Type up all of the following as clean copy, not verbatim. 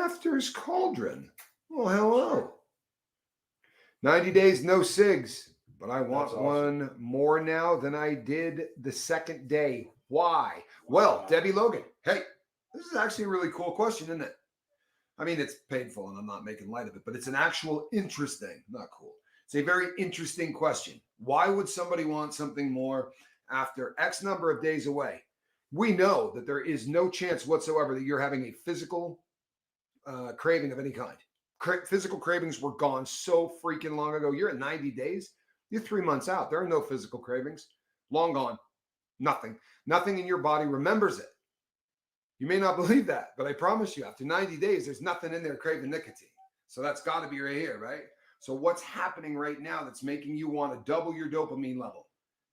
Laughter's Cauldron. Well, hello. 90 days, no cigs, but I want one more now than I did the second day. Why? Well, Debbie Logan, hey, this is actually a really cool question, isn't it? I mean, it's painful and I'm not making light of it, but it's an actual interesting, not cool. It's a very interesting question. Why would somebody want something more after X number of days away? We know that there is no chance whatsoever that you're having a physical craving of any kind. Physical cravings were gone so freaking long ago. You're at 90 days. You're 3 months out. There are no physical cravings. Long gone. Nothing. Nothing in your body remembers it. You may not believe that, but I promise you, after 90 days, there's nothing in there craving nicotine. So that's got to be right here, right? So what's happening right now that's making you want to double your dopamine level?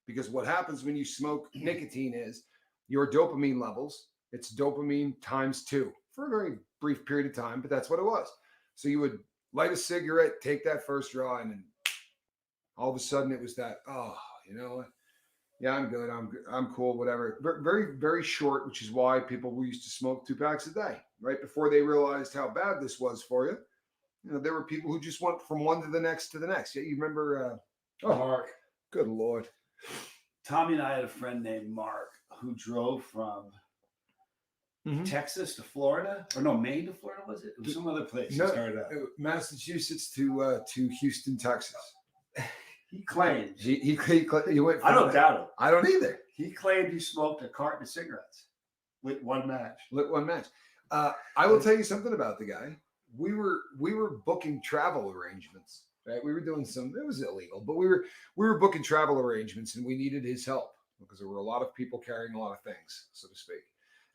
Because what happens when you smoke nicotine is your dopamine levels, it's dopamine times 2 for a very brief period of time, but that's what it was. So you would light a cigarette, take that first draw, and then all of a sudden it was that, oh, you know what? Yeah, I'm good. I'm cool, whatever. Very, very short, which is why people used to smoke 2 packs a day, right? Before they realized how bad this was for you. You know, there were people who just went from one to the next to the next. Yeah, you remember? Mark. Good Lord. Tommy and I had a friend named Mark who drove from Texas to Florida, or no, Maine to Florida, was it? It was some other place. No, Massachusetts to Houston, Texas. He claimed he went. I don't doubt it. I don't either. He claimed he smoked a carton of cigarettes with one match. I will tell you something about the guy. We were booking travel arrangements. Right? We were doing it was illegal, but we were booking travel arrangements, and we needed his help because there were a lot of people carrying a lot of things, so to speak.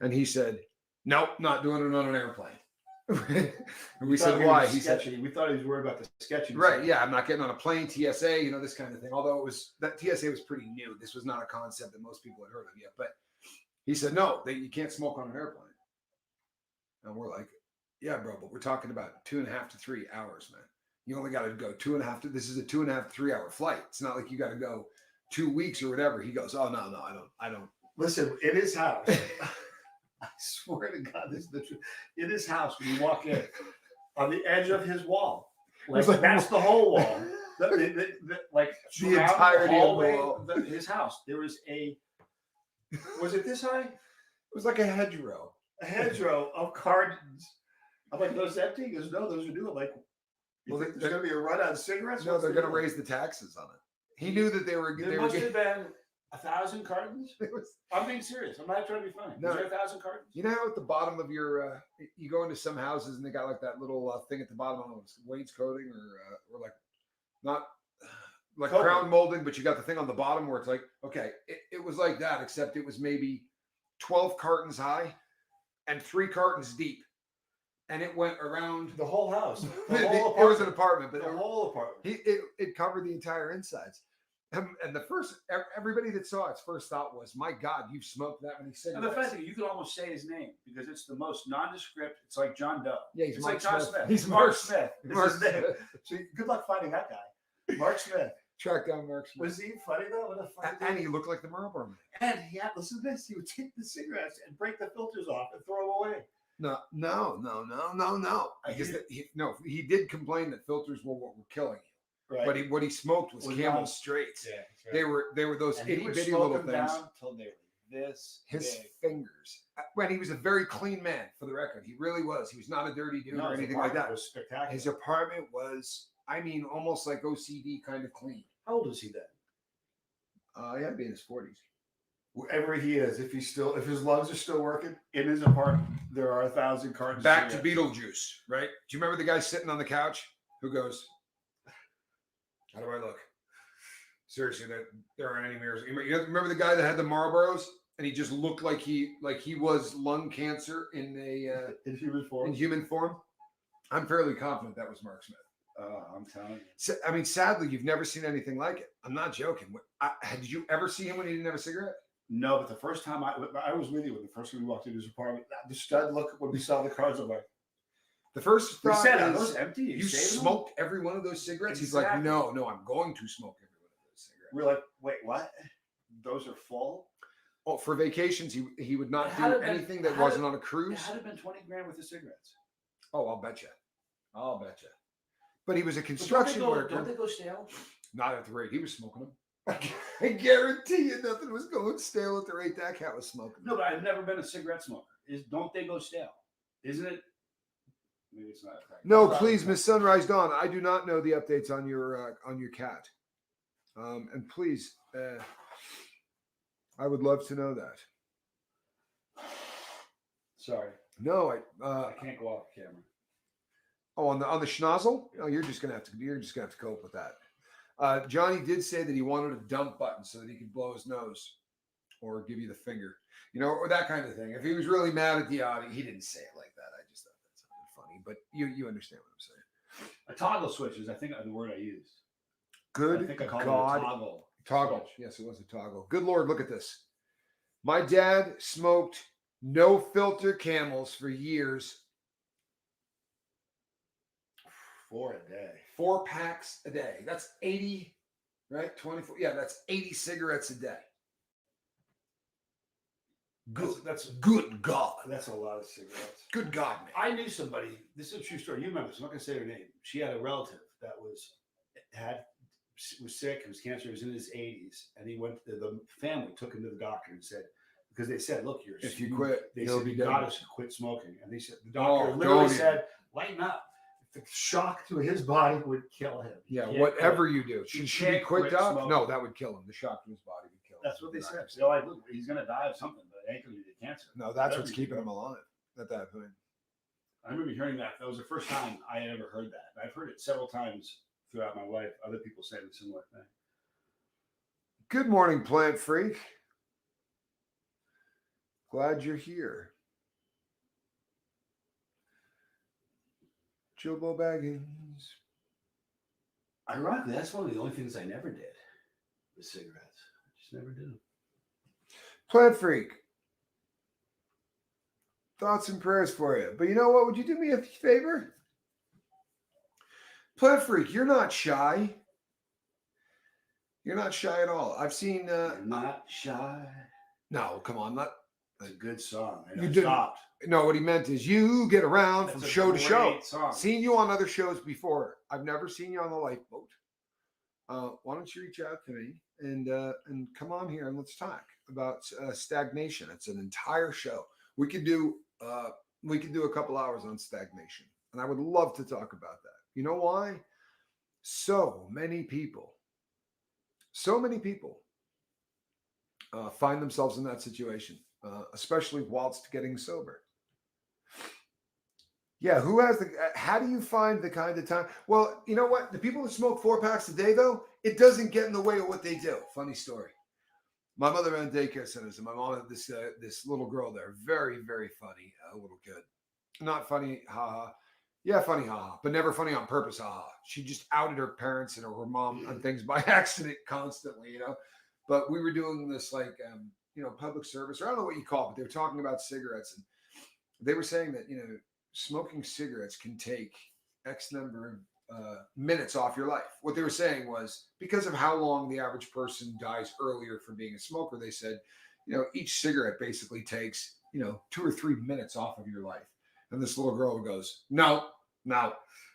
And he said, "Nope, not doing it on an airplane." And we said, "Why?" He said, "We thought he was worried about the sketching." Right? Yeah, I'm not getting on a plane. TSA, you know, this kind of thing. Although that TSA was pretty new. This was not a concept that most people had heard of yet. But he said, "No, you can't smoke on an airplane." And we're like, "Yeah, bro, but we're talking about 2.5 to 3 hours, man. You only got to go 2.5 to. This is a 2.5 to 3 hour flight. It's not like you got to go 2 weeks or whatever." He goes, "Oh no, I don't." Listen, in his house. I swear to God, this is the truth. In his house, when you walk in, on the edge of his wall, like that's the whole wall, like the entirety the of the wall. His house. There was was it this high? It was like a hedgerow. A hedgerow of cartons. I'm like, those empty? He goes, no, those are new. I'm like, you think there's going to be a run on cigarettes? No, they're going to raise the taxes on it. He knew that they were. There must have been 1,000 cartons. I'm being serious. I'm not trying to be funny. No, is there 1,000 cartons? You know how at the bottom of your, you go into some houses and they got like that little thing at the bottom. I don't know if it's wainscoting or like not like crown molding, but you got the thing on the bottom where it's like, okay, it was like that, except it was maybe 12 cartons high and 3 cartons deep. And it went around the whole house. It was an apartment, but the whole apartment. It covered the entire insides. And the everybody that saw its first thought was, "My God, you've smoked that many cigarettes." And the fact that you could almost say his name because it's the most nondescript. It's like John Doe. Yeah, it's like John Smith. He's Mark Smith. Mark Smith. So good luck finding that guy, Mark Smith. Track down Mark Smith. Was he funny though? What a funny and he looked like the Marlboro Man. And he had listen to this. He would take the cigarettes and break the filters off and throw them away. No. Because he did complain that filters were what were killing him. Right. But what he smoked was Camel Straights. Yeah, right. They were those itty bitty little things. Down till they were this his big. fingers. When he was a very clean man, for the record, he really was. He was not a dirty dude or anything like that. Was spectacular. His apartment was, I mean, almost like OCD kind of clean. How old is he then? He had to be in his 40s. Wherever he is, if his lungs are still working in his apartment, there are 1,000 cartons. Back to Beetlejuice, right? Do you remember the guy sitting on the couch who goes, "How do I look?" Seriously, there aren't any mirrors. You remember the guy that had the Marlboros and he just looked like he was lung cancer in in human form. In human form. I'm fairly confident that was Mark Smith. I'm telling you. So, I mean, sadly, you've never seen anything like it. I'm not joking. Did you ever see him when he didn't have a cigarette? No, but the first time I was with you when the first time we walked into his apartment, the stud look when we saw the cards. I'm like, the first thought said, "Are those empty? You smoked every one of those cigarettes?" Exactly. He's like, no, I'm going to smoke every one of those cigarettes. We're like, wait, what? Those are full? Oh, for vacations, he would not do anything that wasn't on a cruise. It had to have been 20 grand worth of cigarettes. Oh, I'll bet you. I'll bet you. But he was a But construction worker. Don't they go stale? Not at the rate he was smoking them. I guarantee you nothing was going stale at the rate that cat was smoking. No, but I've never been a cigarette smoker. Don't they go stale? Isn't it? Maybe it's not. No, please, Miss Sunrise Dawn. I do not know the updates on your cat. And please, I would love to know that. Sorry. No, I can't go off camera. Oh, on the schnozzle? No, you're just gonna have to cope with that. Johnny did say that he wanted a dump button so that he could blow his nose or give you the finger, or that kind of thing. If he was really mad at the audio, he didn't say it like that. I just thought that sounded funny, but you understand what I'm saying. A toggle switch is, I think, the word I used. Good I think I called God. it a toggle. Toggle. Yes, it was a toggle. Good Lord, look at this. My dad smoked no filter Camels for years. 4 a day. 4 packs a day. That's 80, right? 24. Yeah, that's 80 cigarettes a day. Good. That's good God. That's a lot of cigarettes. Good God, man. I knew somebody. This is a true story. You remember this? I'm not gonna say her name. She had a relative that was sick. It was cancer. He was in his 80s, and he went. The family took him to the doctor and said, because they said, "Look, if you quit, they you'll said be you dead." got to quit smoking." And they said the doctor literally said, "Lighten up." The shock to his body would kill him. Yeah, whatever you do. Should he quit out? No, that would kill him. The shock to his body would kill him. That's what they said. They're like, look, he's going to die of something, but it ain't going to be the cancer. No, that's what's keeping him alive at that point. I remember hearing that. That was the first time I had ever heard that. I've heard it several times throughout my life. Other people saying a similar thing. Good morning, Plant Freak. Glad you're here. Jilbo Baggins. Ironically, that's one of the only things I never did with cigarettes. I just never did them. Plant Freak. Thoughts and prayers for you. But you know what? Would you do me a favor? Plant Freak, you're not shy. You're not shy at all. I've seen... You're not shy. No, come on. Not. It's a good song. You stopped. No, what he meant is you get around from show to show. Song. Seen you on other shows before. I've never seen you on the lifeboat. Why don't you reach out to me and come on here and let's talk about stagnation. It's an entire show. We could do a couple hours on stagnation, and I would love to talk about that. You know why? So many people find themselves in that situation, especially whilst getting sober. Yeah, how do you find the kind of time? Well, you know what? The people that smoke 4 packs a day, though, it doesn't get in the way of what they do. Funny story. My mother ran daycare centers, and my mom had this little girl there. Very, very funny little kid. Not funny, haha. Yeah, funny, haha, but never funny on purpose, haha. She just outed her parents and her mom on things by accident constantly, But we were doing this public service, or I don't know what you call it, but they were talking about cigarettes, and they were saying that, smoking cigarettes can take X number of minutes off your life. What they were saying was, because of how long the average person dies earlier from being a smoker, they said, each cigarette basically takes, 2 or 3 minutes off of your life. And this little girl goes, no,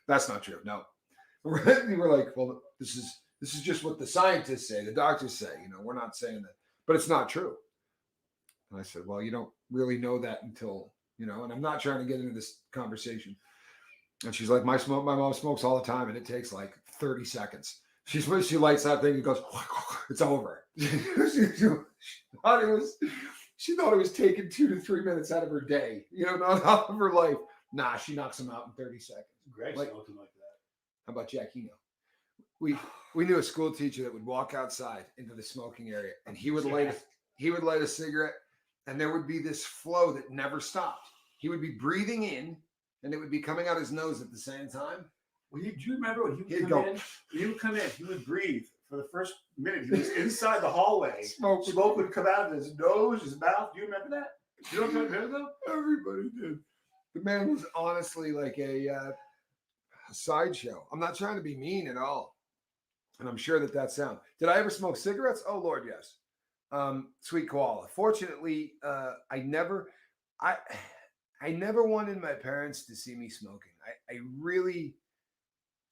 that's not true. No. And we're like, well, this is just what the scientists say, the doctors say, we're not saying that, but it's not true. And I said, well, you don't really know that until, and I'm not trying to get into this conversation. And she's like, my mom smokes all the time, and it takes like 30 seconds. She lights that thing and goes, it's over. She thought it was taking 2 to 3 minutes out of her day, not out of her life. Nah, she knocks them out in 30 seconds. Greg's smoking like that. How about Jack? We knew a school teacher that would walk outside into the smoking area, and he would light a cigarette, and there would be this flow that never stopped. He would be breathing in, and it would be coming out his nose at the same time. Well, do you remember when he would come in? He would come in. He would breathe for the first minute. He was inside the hallway. Smoke would come out of his nose, his mouth. Do you remember that? You don't remember that? Everybody did. The man was honestly like a sideshow. I'm not trying to be mean at all, and I'm sure that sound. Did I ever smoke cigarettes? Oh Lord, yes. Sweet koala. Fortunately, I never wanted my parents to see me smoking. I really,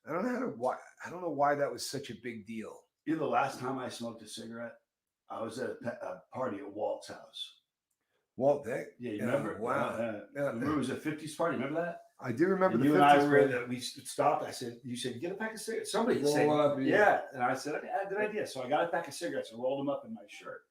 I don't know how to why. I don't know why that was such a big deal. You know, the last time I smoked a cigarette, I was at a party at Walt's house. Walt Dick? Yeah, you remember? Wow. Remember it was a 50s party. Remember that? I do remember And the you and I 50s were party. we stopped. I said, you said, get a pack of cigarettes. Somebody Roll said, up, yeah. And I said, okay, good idea. So I got a pack of cigarettes and rolled them up in my shirt.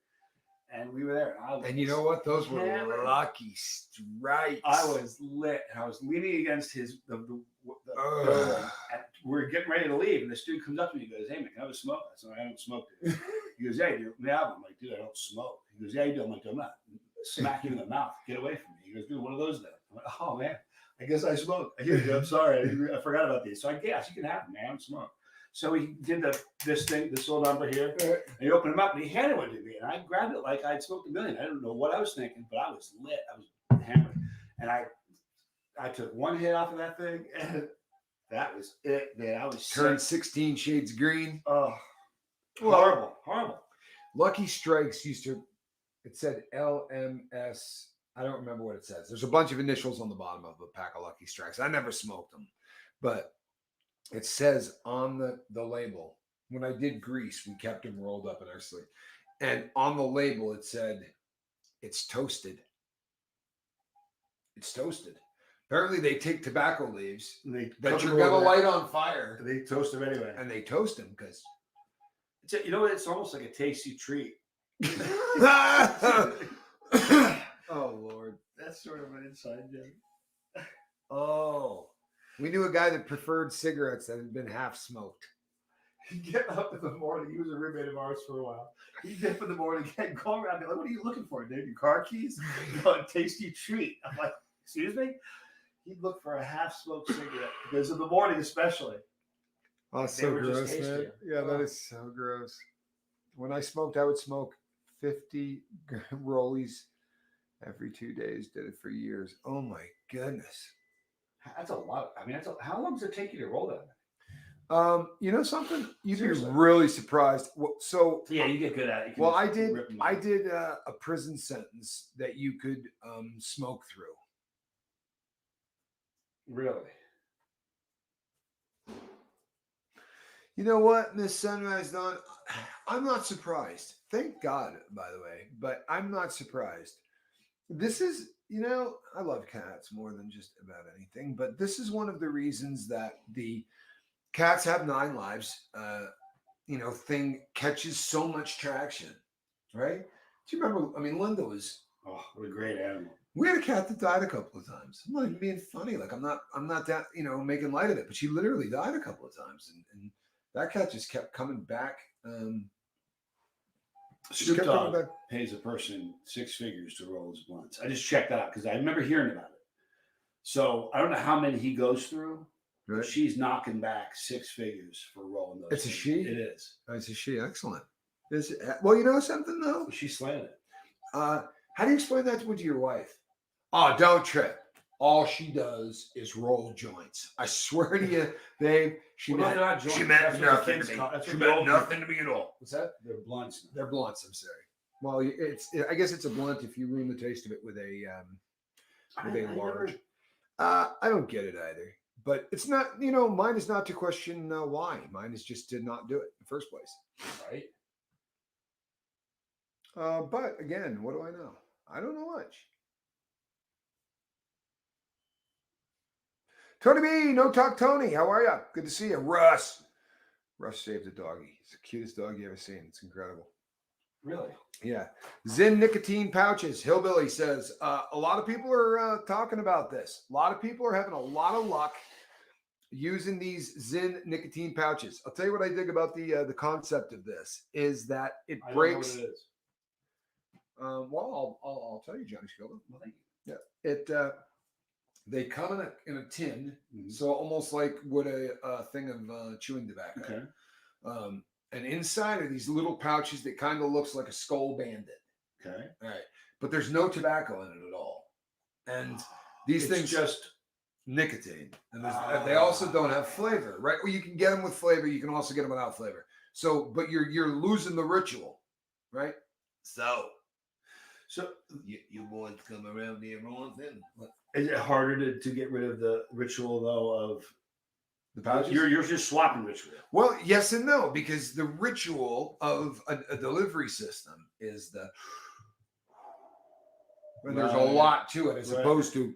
And we were there. And you know what? Those were lucky strikes. I was lit. And I was leaning against the building. And we're getting ready to leave. And this dude comes up to me and goes, hey, man, can I have a smoke? I said, I don't smoke, dude. He goes, hey, do you have one? I'm like, dude, I don't smoke. He goes, yeah, you do. I'm like, I'm not. Smack you in the mouth. Get away from me. He goes, dude, what are those then? I'm like, oh, man. I guess I smoke. Here you go. I'm sorry. I forgot about these. So I guess you can have them, man. I don't smoke. So he did this little number here, and he opened them up, and he handed one to me, and I grabbed it like I'd smoked a million. I don't know what I was thinking, but I was lit. I was hammered, and I took one hit off of that thing, and that was it, man. I was turned 16 shades green. Oh, horrible. Lucky Strikes used to. It said LMS. I don't remember what it says. There's a bunch of initials on the bottom of a pack of Lucky Strikes. I never smoked them, but it says on the label, when I did Grease, we kept them rolled up in our sleeve. And on the label, it said, it's toasted. It's toasted. Apparently, they take tobacco leaves that you're going to light on fire. They toast them anyway. And they toast them because... You know what? It's almost like a tasty treat. Oh, Lord. That's sort of an inside joke. Oh. We knew a guy that preferred cigarettes that had been half smoked. He'd get up in the morning. He was a roommate of ours for a while. He'd get up in the morning and go around and be like, what are you looking for, dude? Your car keys? A tasty treat. I'm like, excuse me? He'd look for a half-smoked cigarette because in the morning especially. Oh, so gross, man. Yeah, that is so gross. When I smoked, I would smoke 50 rollies every 2 days. Did it for years. Oh, my goodness. That's a lot. I mean, how long does it take you to roll that? You know something? You'd be really surprised. So yeah, you get good at it. Well, I did a prison sentence that you could smoke through. Really? You know what, Miss Sunrise Dawn? I'm not surprised. Thank God, by the way, but I'm not surprised. This is, you know, I love cats more than just about anything, but this is one of the reasons that the Cats Have 9 Lives, thing catches so much traction, right? Do you remember? I mean, Linda was, what a great animal. We had a cat that died a couple of times. I'm not even being funny. Like I'm not that, making light of it, but she literally died a couple of times, and that cat just kept coming back. Snoop Dogg pays a person 6 figures to roll his blunts. I just checked that out because I remember hearing about it. So I don't know how many he goes through. Right. But she's knocking back 6 figures for rolling those. It's things. A she? It is. It's a she. Excellent. Well, you know something though? She's slaying it. How do you explain that to your wife? Oh, don't trip. All she does is roll joints. I swear to you, babe. She meant nothing to me. She meant nothing to me at all. What's that? They're blunts. They're blunts. I'm sorry. Well, I guess it's a blunt if you ruin the taste of it with a large. I don't get it either. But it's not, mine is not to question why. Mine is just to not do it in the first place. Right. But again, what do I know? I don't know much. Tony B, No Talk Tony, how are you? Good to see you. Russ saved the doggy. It's the cutest dog you ever seen. It's incredible. Really? Yeah. Zyn nicotine pouches. Hillbilly says, a lot of people are talking about this. A lot of people are having a lot of luck using these Zyn nicotine pouches. I'll tell you what I dig about the concept of this is that it breaks. I don't know what it is. Well, I'll tell you, Johnny Scola. Well, thank you. Yeah. They come in a tin, so almost like what a thing of chewing tobacco. Okay. And inside are these little pouches that kind of looks like a skull bandit. Okay. All right. But there's no tobacco in it at all. And these things just nicotine. And they also don't have flavor, right? Well, you can get them with flavor. You can also get them without flavor. So, but you're losing the ritual, right? So You boys come around here often. is it harder to get rid of the ritual though of The pouches? you're just swapping ritual? Well, yes and no, because the ritual of a delivery system is the. And there's a Right. lot to it as Right. opposed to,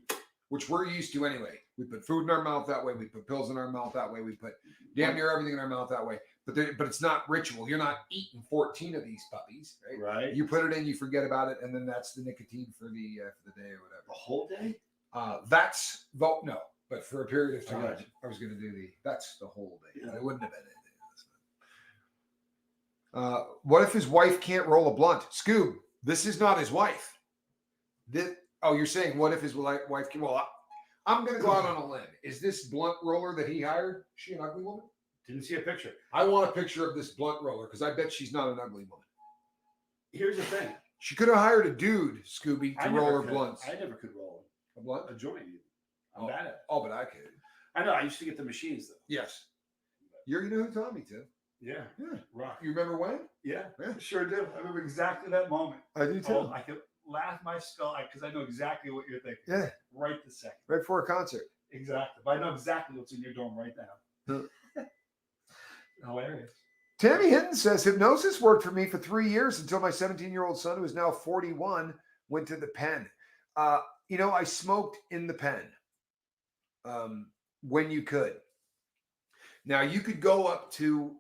which we're used to anyway. We put food in our mouth that way. We put pills in our mouth that way. We put damn near everything in our mouth that way. But it's not ritual. You're not eating 14 of these puppies, right? Right. You put it in, you forget about it, and then that's the nicotine for the day or whatever. The whole day? That's no, but for a period of time, Gotcha. I was going to do that's the whole day. Yeah. It wouldn't have been anything. What if his wife can't roll a blunt? Scoob, this is not his wife. You're saying what if his wife can? Well, I'm going to go out on a limb. Is this blunt roller that he hired? Is she an ugly woman? Didn't see a picture. I want a picture of this blunt roller because I bet she's not an ugly woman. Here's the thing. She could have hired a dude, Scooby, to roll her could. blunts. I never could roll A blunt? a joint. I'm bad at it. Oh, but I could. I know. I used to get the machines though. Yes. You know who taught me to. Yeah. Yeah. Rock. You remember when? Yeah. Yeah. Sure do. I remember exactly that moment. I do too. Oh, I could laugh my skull because I know exactly what you're thinking. Yeah. Right this second. Right before a concert. Exactly. But I know exactly what's in your dome right now. Hilarious. Tammy Hinton says hypnosis worked for me for 3 years until my 17-year-old son, who is now 41, went to the pen. I smoked in the pen when you could. Now you could go up to.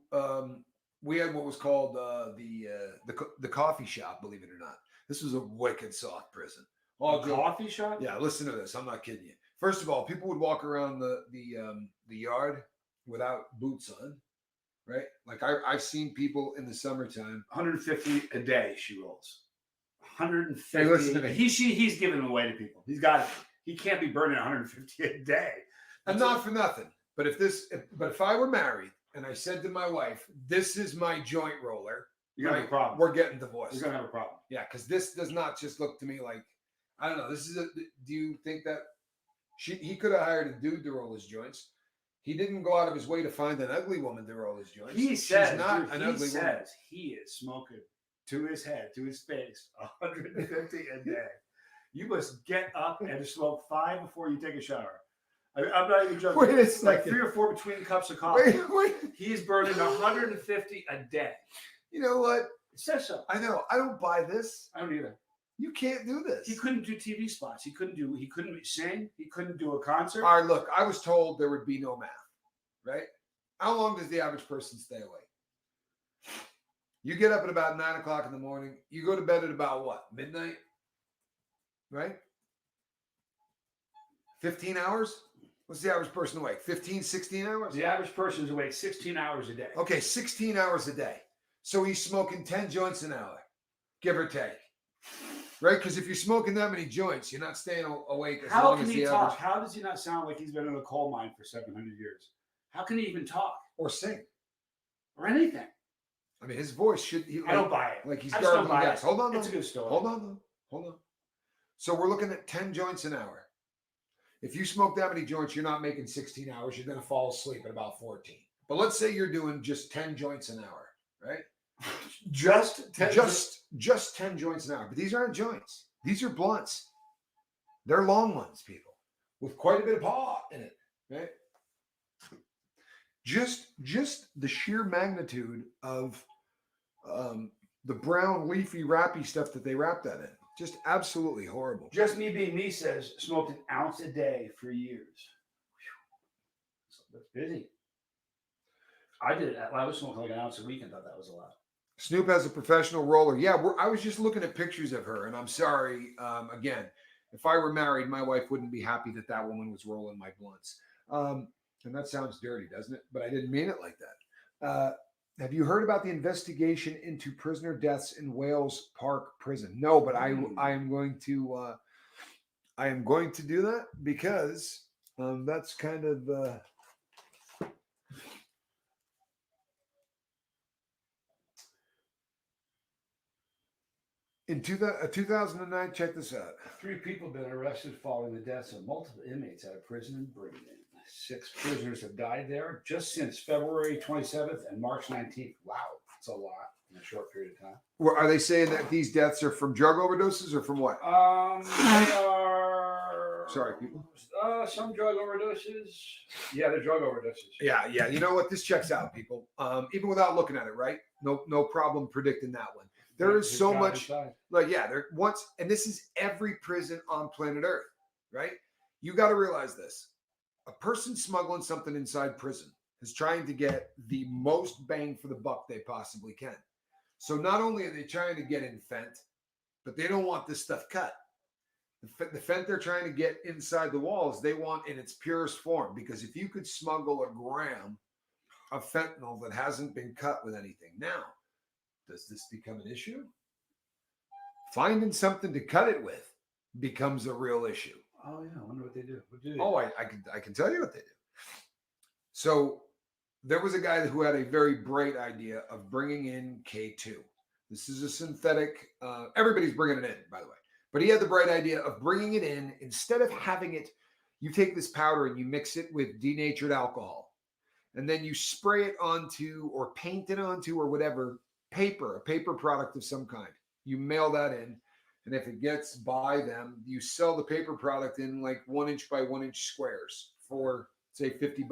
We had what was called the coffee shop. Believe it or not, this was a wicked soft prison. Coffee shop? Yeah, listen to this. I'm not kidding you. First of all, people would walk around the yard without boots on, right? Like I've seen people in the summertime. 150 a day she rolls. 150. Hey, listen to me. He's giving them away to people. He's got it. He can't be burning 150 a day. And not for nothing. But if I were married and I said to my wife, "This is my joint roller," you're gonna have a problem. We're getting divorced. You're gonna have a problem. Yeah, because this does not just look to me like, I don't know. Do you think that he could have hired a dude to roll his joints? He didn't go out of his way to find an ugly woman to roll his joints. He says, she's not an ugly woman. He is smoking to his head, to his face, 150 a day. You must get up and smoke 5 before you take a shower. I'm not even joking. Wait a It's like second. 3 or 4 between cups of coffee. Wait. He's burning 150 a day. You know what? It says so. I know. I don't buy this. I don't either. You can't do this. He couldn't do TV spots. He couldn't sing. He couldn't do a concert. All right, look, I was told there would be no math, right? How long does the average person stay awake? You get up at about 9 o'clock in the morning. You go to bed at about what? Midnight? Right? 15 hours? What's the average person awake? 15, 16 hours? The average person is awake 16 hours a day. Okay, 16 hours a day. So he's smoking 10 joints an hour, give or take. Right? Because if you're smoking that many joints, you're not staying awake as How long can as he the talk? average. How does he not sound like he's been in a coal mine for 700 years? How can he even talk Or sing. or anything? I mean, his voice should. I don't buy it. Like he's I just don't gargling buy gas. it. Hold on, It's though. a good story. Hold on. So we're looking at 10 joints an hour. If you smoke that many joints, you're not making 16 hours. You're going to fall asleep at about 14. But let's say you're doing just 10 joints an hour, right? Just 10 Just 10 joints an hour. But these aren't joints. These are blunts. They're long ones, people, with quite a bit of pot in it, right? Just the sheer magnitude of the brown leafy wrappy stuff that they wrap that in. Just absolutely horrible. Just me being me says smoked an ounce a day for years. That's busy. I did it. I was smoking like an ounce a week and thought that was a lot. Snoop has a professional roller. Yeah, I was just looking at pictures of her, and I'm sorry. Again, if I were married, my wife wouldn't be happy that woman was rolling my blunts. And that sounds dirty, doesn't it? But I didn't mean it like that. Have you heard about the investigation into prisoner deaths in Wales Park Prison? No, but I am going to do that because that's kind of in 2009. Check this out. 3 people have been arrested following the deaths of multiple inmates at a prison in Britain. 6 prisoners have died there just since February 27th and March 19th. Wow, that's a lot. in a short period of time. Well, are they saying that these deaths are from drug overdoses or from what? They are. Sorry, people. Some drug overdoses. Yeah, they're drug overdoses. Yeah. You know what? This checks out, people. Even without looking at it, right? No problem predicting that one. There is so much. Like, yeah, there once, and this is every prison on planet Earth, right? You got to realize this. A person smuggling something inside prison is trying to get the most bang for the buck they possibly can. So not only are they trying to get in fent, but they don't want this stuff cut. The fent they're trying to get inside the walls, they want in its purest form. Because if you could smuggle a gram of fentanyl that hasn't been cut with anything, now, does this become an issue? Finding something to cut it with becomes a real issue. Oh yeah, I wonder what they do. What do they do? Oh, I can tell you what they do. So there was a guy who had a very bright idea of bringing in K2. This is a synthetic. Everybody's bringing it in, by the way. But he had the bright idea of bringing it in. Instead of having it, you take this powder and you mix it with denatured alcohol. And then you spray it onto or paint it onto or whatever paper, a paper product of some kind. You mail that in. And if it gets by them, you sell the paper product in like 1 inch by 1 inch squares for, say, $50.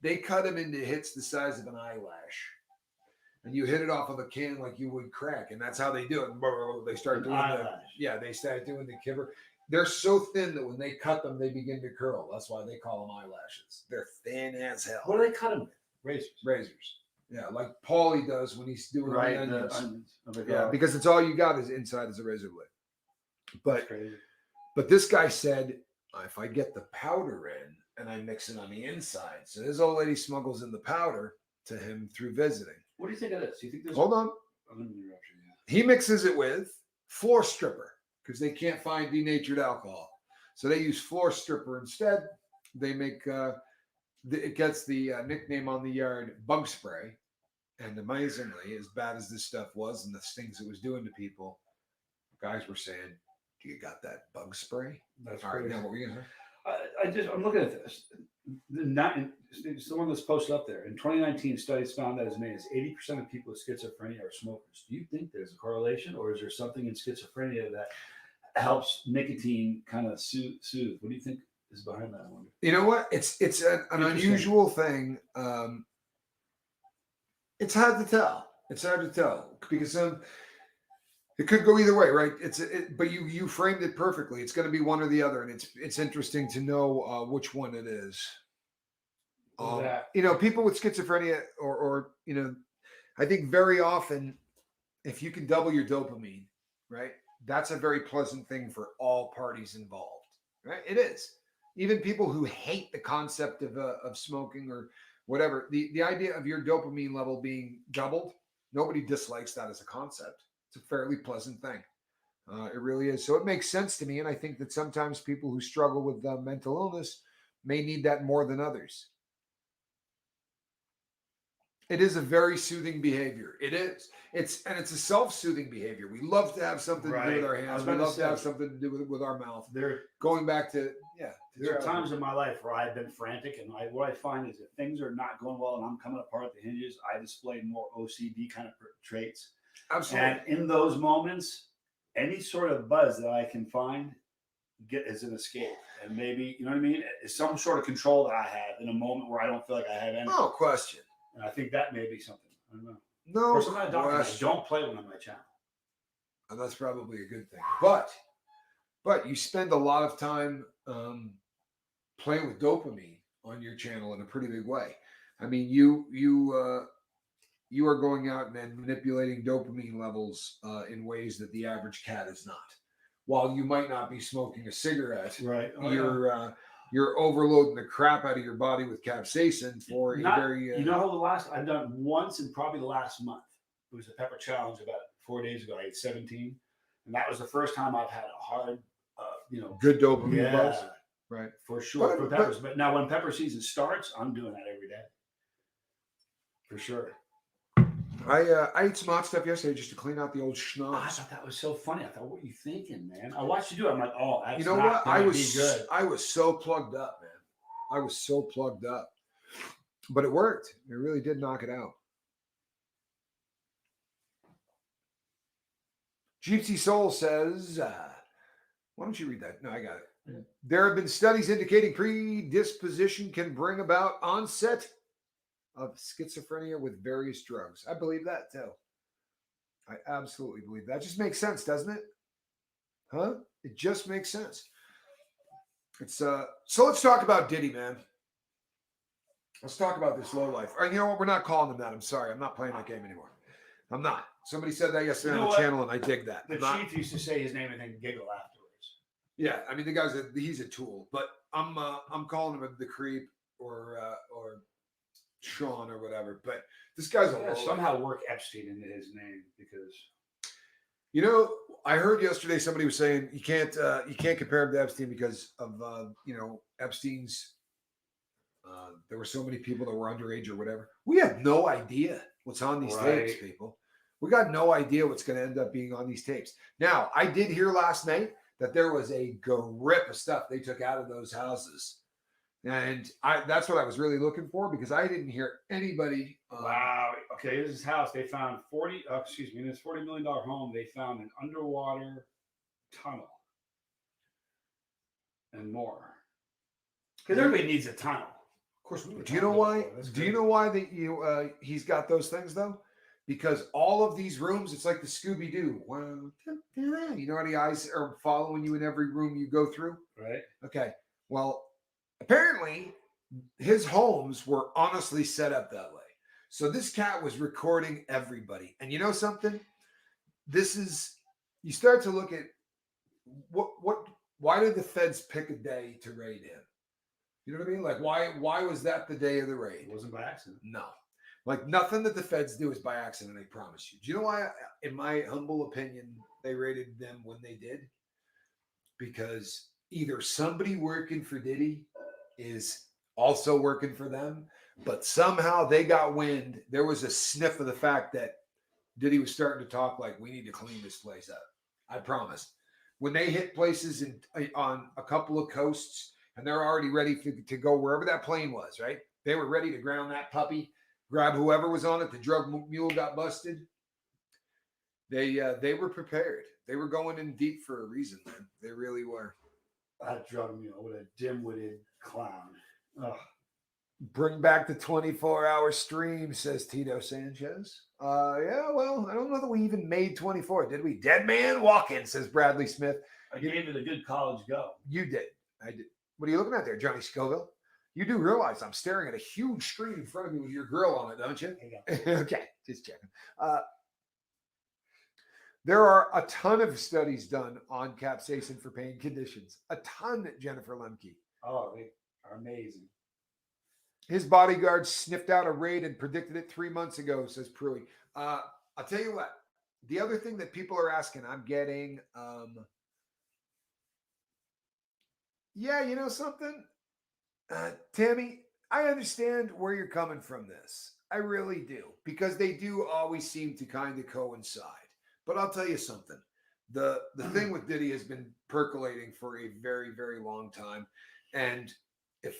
They cut them into hits the size of an eyelash. And you hit it off of a can like you would crack. And that's how they do it. They start doing they start doing the kibber. They're so thin that when they cut them, they begin to curl. That's why they call them eyelashes. They're thin as hell. What do they cut them with? Razors. Yeah, like Paulie does when he's doing the onions. onions. Yeah, because it's all you got is inside is a razor blade. But this guy said, if I get the powder in and I mix it on the inside, so this old lady smuggles in the powder to him through visiting. What do you think of this? Do you think this? Hold on. He mixes it with floor stripper because they can't find denatured alcohol, so they use floor stripper instead. They make it gets the nickname on the yard bug spray, and amazingly, as bad as this stuff was and the things it was doing to people, guys were saying, "Do you got that bug spray?" That's all right. Now what were you gonna say? I'm looking at this. It's the one that's posted up there. In 2019, studies found that as many as 80% of people with schizophrenia are smokers. Do you think there's a correlation, or is there something in schizophrenia that helps nicotine kind of soothe? What do you think is behind that? I wonder. You know what? It's an unusual thing. It's hard to tell. It's hard to tell because it could go either way, right? But you framed it perfectly. It's going to be one or the other, and it's interesting to know which one it is. People with schizophrenia or I think very often, if you can double your dopamine, right, that's a very pleasant thing for all parties involved, right? It is. Even people who hate the concept of smoking or whatever, the idea of your dopamine level being doubled, nobody dislikes that as a concept. It's a fairly pleasant thing. It really is. So it makes sense to me. And I think that sometimes people who struggle with mental illness may need that more than others. It is a very soothing behavior. It is. It's a self-soothing behavior. We love to have something to do with our hands. We love to have something to do with our mouth. Going back to, there are times in my life where I've been frantic, and what I find is if things are not going well and I'm coming apart at the hinges, I display more OCD kind of traits. Absolutely. And in those moments, any sort of buzz that I can find is an escape. And maybe, you know what I mean? It's some sort of control that I have in a moment where I don't feel like I have anything. No question. And I think that may be something. I don't know. No, of course, I'm not a doctor. I don't play one on my channel. And that's probably a good thing. But you spend a lot of time playing with dopamine on your channel in a pretty big way. I mean, you are going out and manipulating dopamine levels in ways that the average cat is not. While you might not be smoking a cigarette, right? You're overloading the crap out of your body with capsaicin for a very. You know how the last I've done once in probably the last month. It was a pepper challenge about 4 days ago. I ate 17, and that was the first time I've had a hard, good dopamine buzz. Right, for sure. For peppers, but now when pepper season starts, I'm doing that every day. For sure. I ate some hot stuff yesterday just to clean out the old schnapps. I thought that was so funny. I thought, what are you thinking, man? I watched you do it. I'm like, oh, that's you know what? I was so plugged up, man. I was so plugged up. But it worked. It really did knock it out. Gypsy Soul says, why don't you read that? No, I got it. There have been studies indicating predisposition can bring about onset of schizophrenia with various drugs. I believe that too. I absolutely believe that. Just makes sense, doesn't it? Huh? It just makes sense. It's so let's talk about Diddy, man. Let's talk about this low life. You know what? We're not calling him that. I'm sorry. I'm not playing that game anymore. I'm not. Somebody said that yesterday You know on the what? channel, and I dig that. The chief used to say his name and then giggle afterwards. Yeah, I mean the guy's he's a tool, but I'm calling him the creep or Sean or whatever. But this guy's a low life. Somehow work Epstein into his name because you know I heard yesterday somebody was saying you can't compare him to Epstein because of Epstein's. There were so many people that were underage or whatever. We have no idea what's on these tapes, people. We got no idea what's going to end up being on these tapes. Now, I did hear last night that there was a grip of stuff they took out of those houses. And that's what I was really looking for because I didn't hear anybody. Wow. Okay, this is his house. They found in this $40 million home, they found an underwater tunnel and more. Because everybody needs a tunnel. Of course, do you know why? Do you know why that he's got those things though? Because all of these rooms, it's like the Scooby Doo. You know how the eyes are following you in every room you go through? Right. Okay. Well, apparently his homes were honestly set up that way. So this cat was recording everybody. And you know something? You start to look at why did the feds pick a day to raid him? You know what I mean? Like, why was that the day of the raid? It wasn't by accident. No. Like, nothing that the feds do is by accident, I promise you. Do you know why, in my humble opinion, they raided them when they did? Because either somebody working for Diddy is also working for them, but somehow they got wind. There was a sniff of the fact that Diddy was starting to talk like, we need to clean this place up. I promise. When they hit places on a couple of coasts, and they're already ready to go wherever that plane was, right? They were ready to ground that puppy, grab whoever was on it. The drug mule got busted. They were prepared. They were going in deep for a reason, man. They really were. That drug mule, what a dim-witted clown. Ugh. Bring back the 24-hour stream, says Tito Sanchez. Yeah, well, I don't know that we even made 24, did we? Dead man walking, says Bradley Smith. I gave it a good college go. You did. I did. What are you looking at there, Johnny Scoville? You do realize I'm staring at a huge screen in front of me with your grill on it, don't you? Okay, just checking. There are a ton of studies done on capsaicin for pain conditions. A ton, Jennifer Lemke. Oh, they are amazing. His bodyguard sniffed out a raid and predicted it 3 months ago, says Pruitt. I'll tell you what. The other thing that people are asking, I'm getting... yeah, you know something? Tammy, I understand where you're coming from this. I really do. Because they do always seem to kind of coincide. But I'll tell you something. The thing with Diddy has been percolating for a very, very long time. And if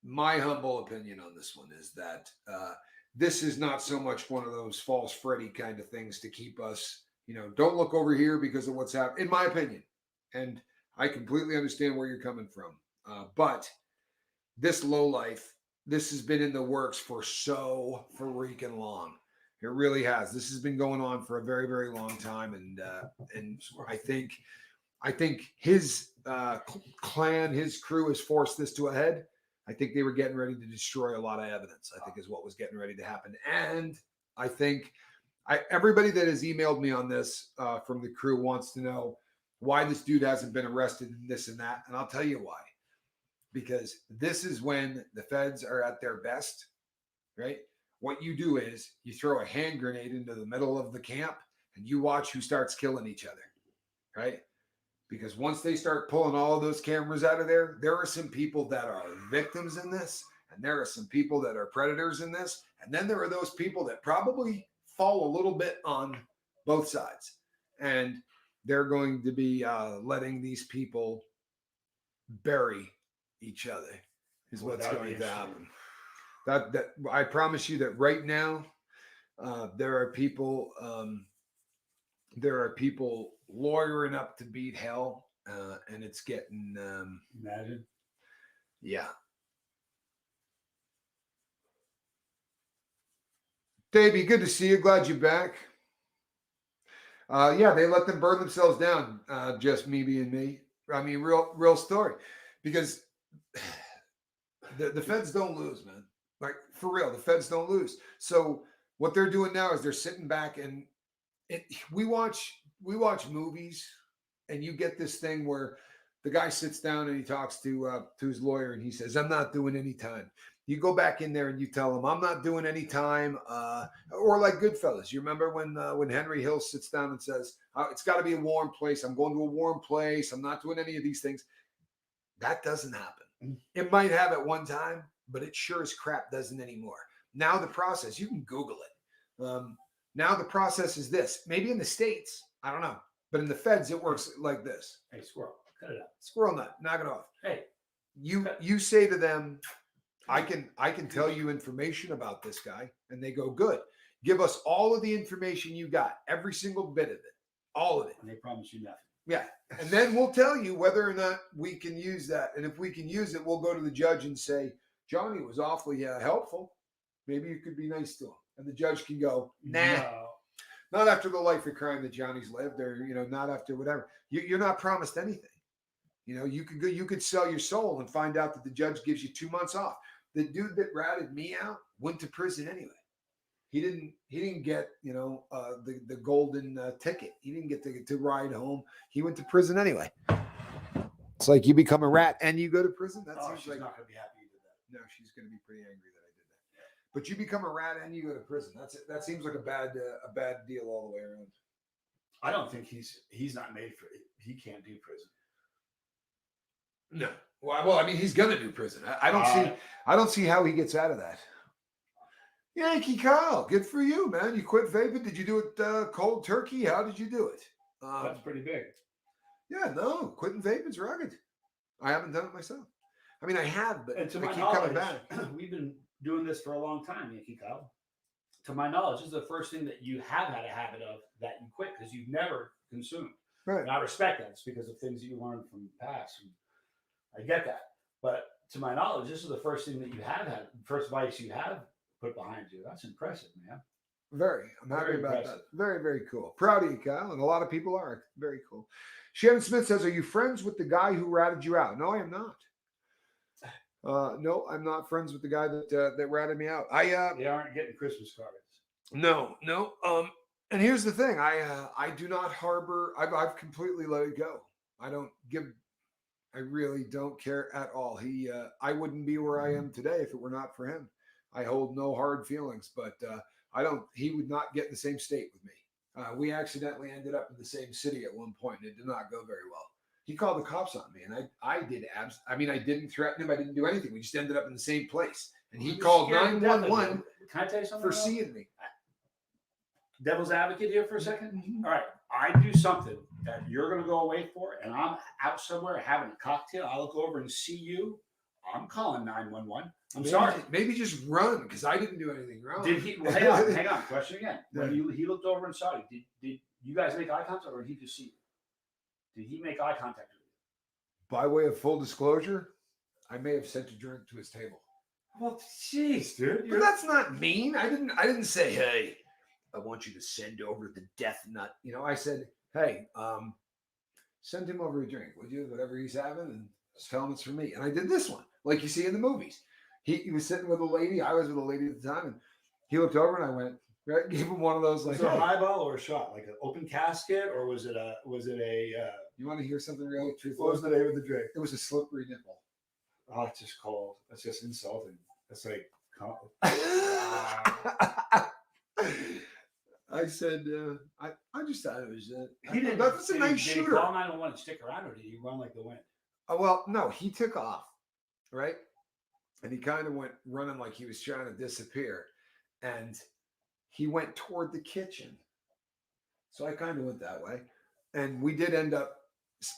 my humble opinion on this one is that this is not so much one of those false Freddy kind of things to keep us, don't look over here because of what's happening, in my opinion. And I completely understand where you're coming from. But this low life, this has been in the works for so freaking long. It really has. This has been going on for a very, very long time. And I think his clan, his crew has forced this to a head. I think they were getting ready to destroy a lot of evidence, I think is what was getting ready to happen. And I think everybody that has emailed me on this from the crew wants to know why this dude hasn't been arrested and this and that. And I'll tell you why. Because this is when the feds are at their best, right? What you do is you throw a hand grenade into the middle of the camp and you watch who starts killing each other, right? Because once they start pulling all of those cameras out of there, there are some people that are victims in this, and there are some people that are predators in this, and then there are those people that probably fall a little bit on both sides. And they're going to be letting these people bury each other is what's going to happen. That I promise you that right now, there are people there are people lawyering up to beat hell, and it's getting Imagine. yeah. Davey, good to see you. Glad you're back. Yeah, they let them burn themselves down. Just me being me. I mean, real story, because the feds don't lose, man. Like for real, the feds don't lose. So what they're doing now is they're sitting back and we watch movies, and you get this thing where the guy sits down and he talks to his lawyer and he says, "I'm not doing any time." You go back in there and you tell him, "I'm not doing any time," or like Goodfellas. You remember when Henry Hill sits down and says, "It's got to be a warm place. I'm going to a warm place. I'm not doing any of these things." That doesn't happen. It might have at one time, but it sure as crap doesn't anymore. Now the process, you can Google it. Now the process is this. Maybe in the States, I don't know, but in the feds, it works like this. Hey, squirrel, cut it out. Squirrel nut, knock it off. Hey, You say to them, I can tell you information about this guy, and they go, good. Give us all of the information you got, every single bit of it, all of it. and they promise you nothing. Yeah. And then we'll tell you whether or not we can use that. And if we can use it, we'll go to the judge and say, Johnny was awfully helpful. Maybe you could be nice to him. And the judge can go, nah, No. not after the life of crime that Johnny's lived, or, not after whatever. You're not promised anything. You could go, you could sell your soul and find out that the judge gives you 2 months off. The dude that ratted me out went to prison anyway. He didn't get the golden ticket. He didn't get to ride home. He went to prison anyway. It's like you become a rat and you go to prison. That seems She's like not going to be happy you did that. no, she's going to be pretty angry that I did that. But you become a rat and you go to prison. That's it. That seems like a bad deal all the way around. I don't think he's not made for it. He can't do prison. No. Well, I mean, he's going to do prison. I don't see how he gets out of that. Yankee Kyle, good for you, man. You quit vaping. Did you do it cold turkey? How did you do it? That's pretty big. Yeah, no, quitting vaping's rugged. I haven't done it myself. I mean, I have, but I And to keep my coming knowledge, back. we've been doing this for a long time, Yankee Kyle. To my knowledge, this is the first thing that you have had a habit of that you quit because you've never consumed. Right. And I respect that. It's because of things that you learned from the past. I get that. But to my knowledge, this is the first thing that you have had, first vice you have put behind you. That's impressive, man. Very. I'm happy Very about impressive. that. Very, very cool. Proud of you, Kyle. And a lot of people are. Very cool. Shannon Smith says, are you friends with the guy who ratted you out? No, I am not. No, I'm not friends with the guy that ratted me out. They aren't getting Christmas cards. No. And here's the thing. I do not harbor. I've completely let it go. I really don't care at all. I wouldn't be where I am today if it were not for him. I hold no hard feelings, but he would not get in the same state with me. We accidentally ended up in the same city at one point, and it did not go very well. He called the cops on me, and I didn't threaten him. I didn't do anything. We just ended up in the same place, and he called 911 Can I tell you something? for seeing me. Devil's advocate here for a second. Mm-hmm. All right, I do something that you're going to go away for, and I'm out somewhere having a cocktail. I look over and see you. I'm calling 911. I'm sorry. Maybe just run because I didn't do anything wrong. Did he? Well, hang on. Question again. When he looked over and saw you, did you guys make eye contact, or did he just see you? Did he make eye contact with you? By way of full disclosure, I may have sent a drink to his table. Well, jeez, dude. But that's not mean. I didn't say, hey, I want you to send over the death nut. I said, hey, send him over a drink, would you? Whatever he's having, and just tell him it's for me. And I did this one, like you see in the movies. He was sitting with a lady. I was with a lady at the time, and he looked over, and I went, right, gave him one of those, like, was it a highball or a shot, like an open casket, or was it a? You want to hear something really truthful? What was the name of the drink? It was a slippery nipple. Oh, it's just cold. That's just insulting. That's like. I said, I just thought it was. He didn't. That's a nice Did shooter. he call 911 and stick around, or did he run like the wind? Well, no, he took off, right? And he kind of went running like he was trying to disappear. And he went toward the kitchen. So I kind of went that way. And we did end up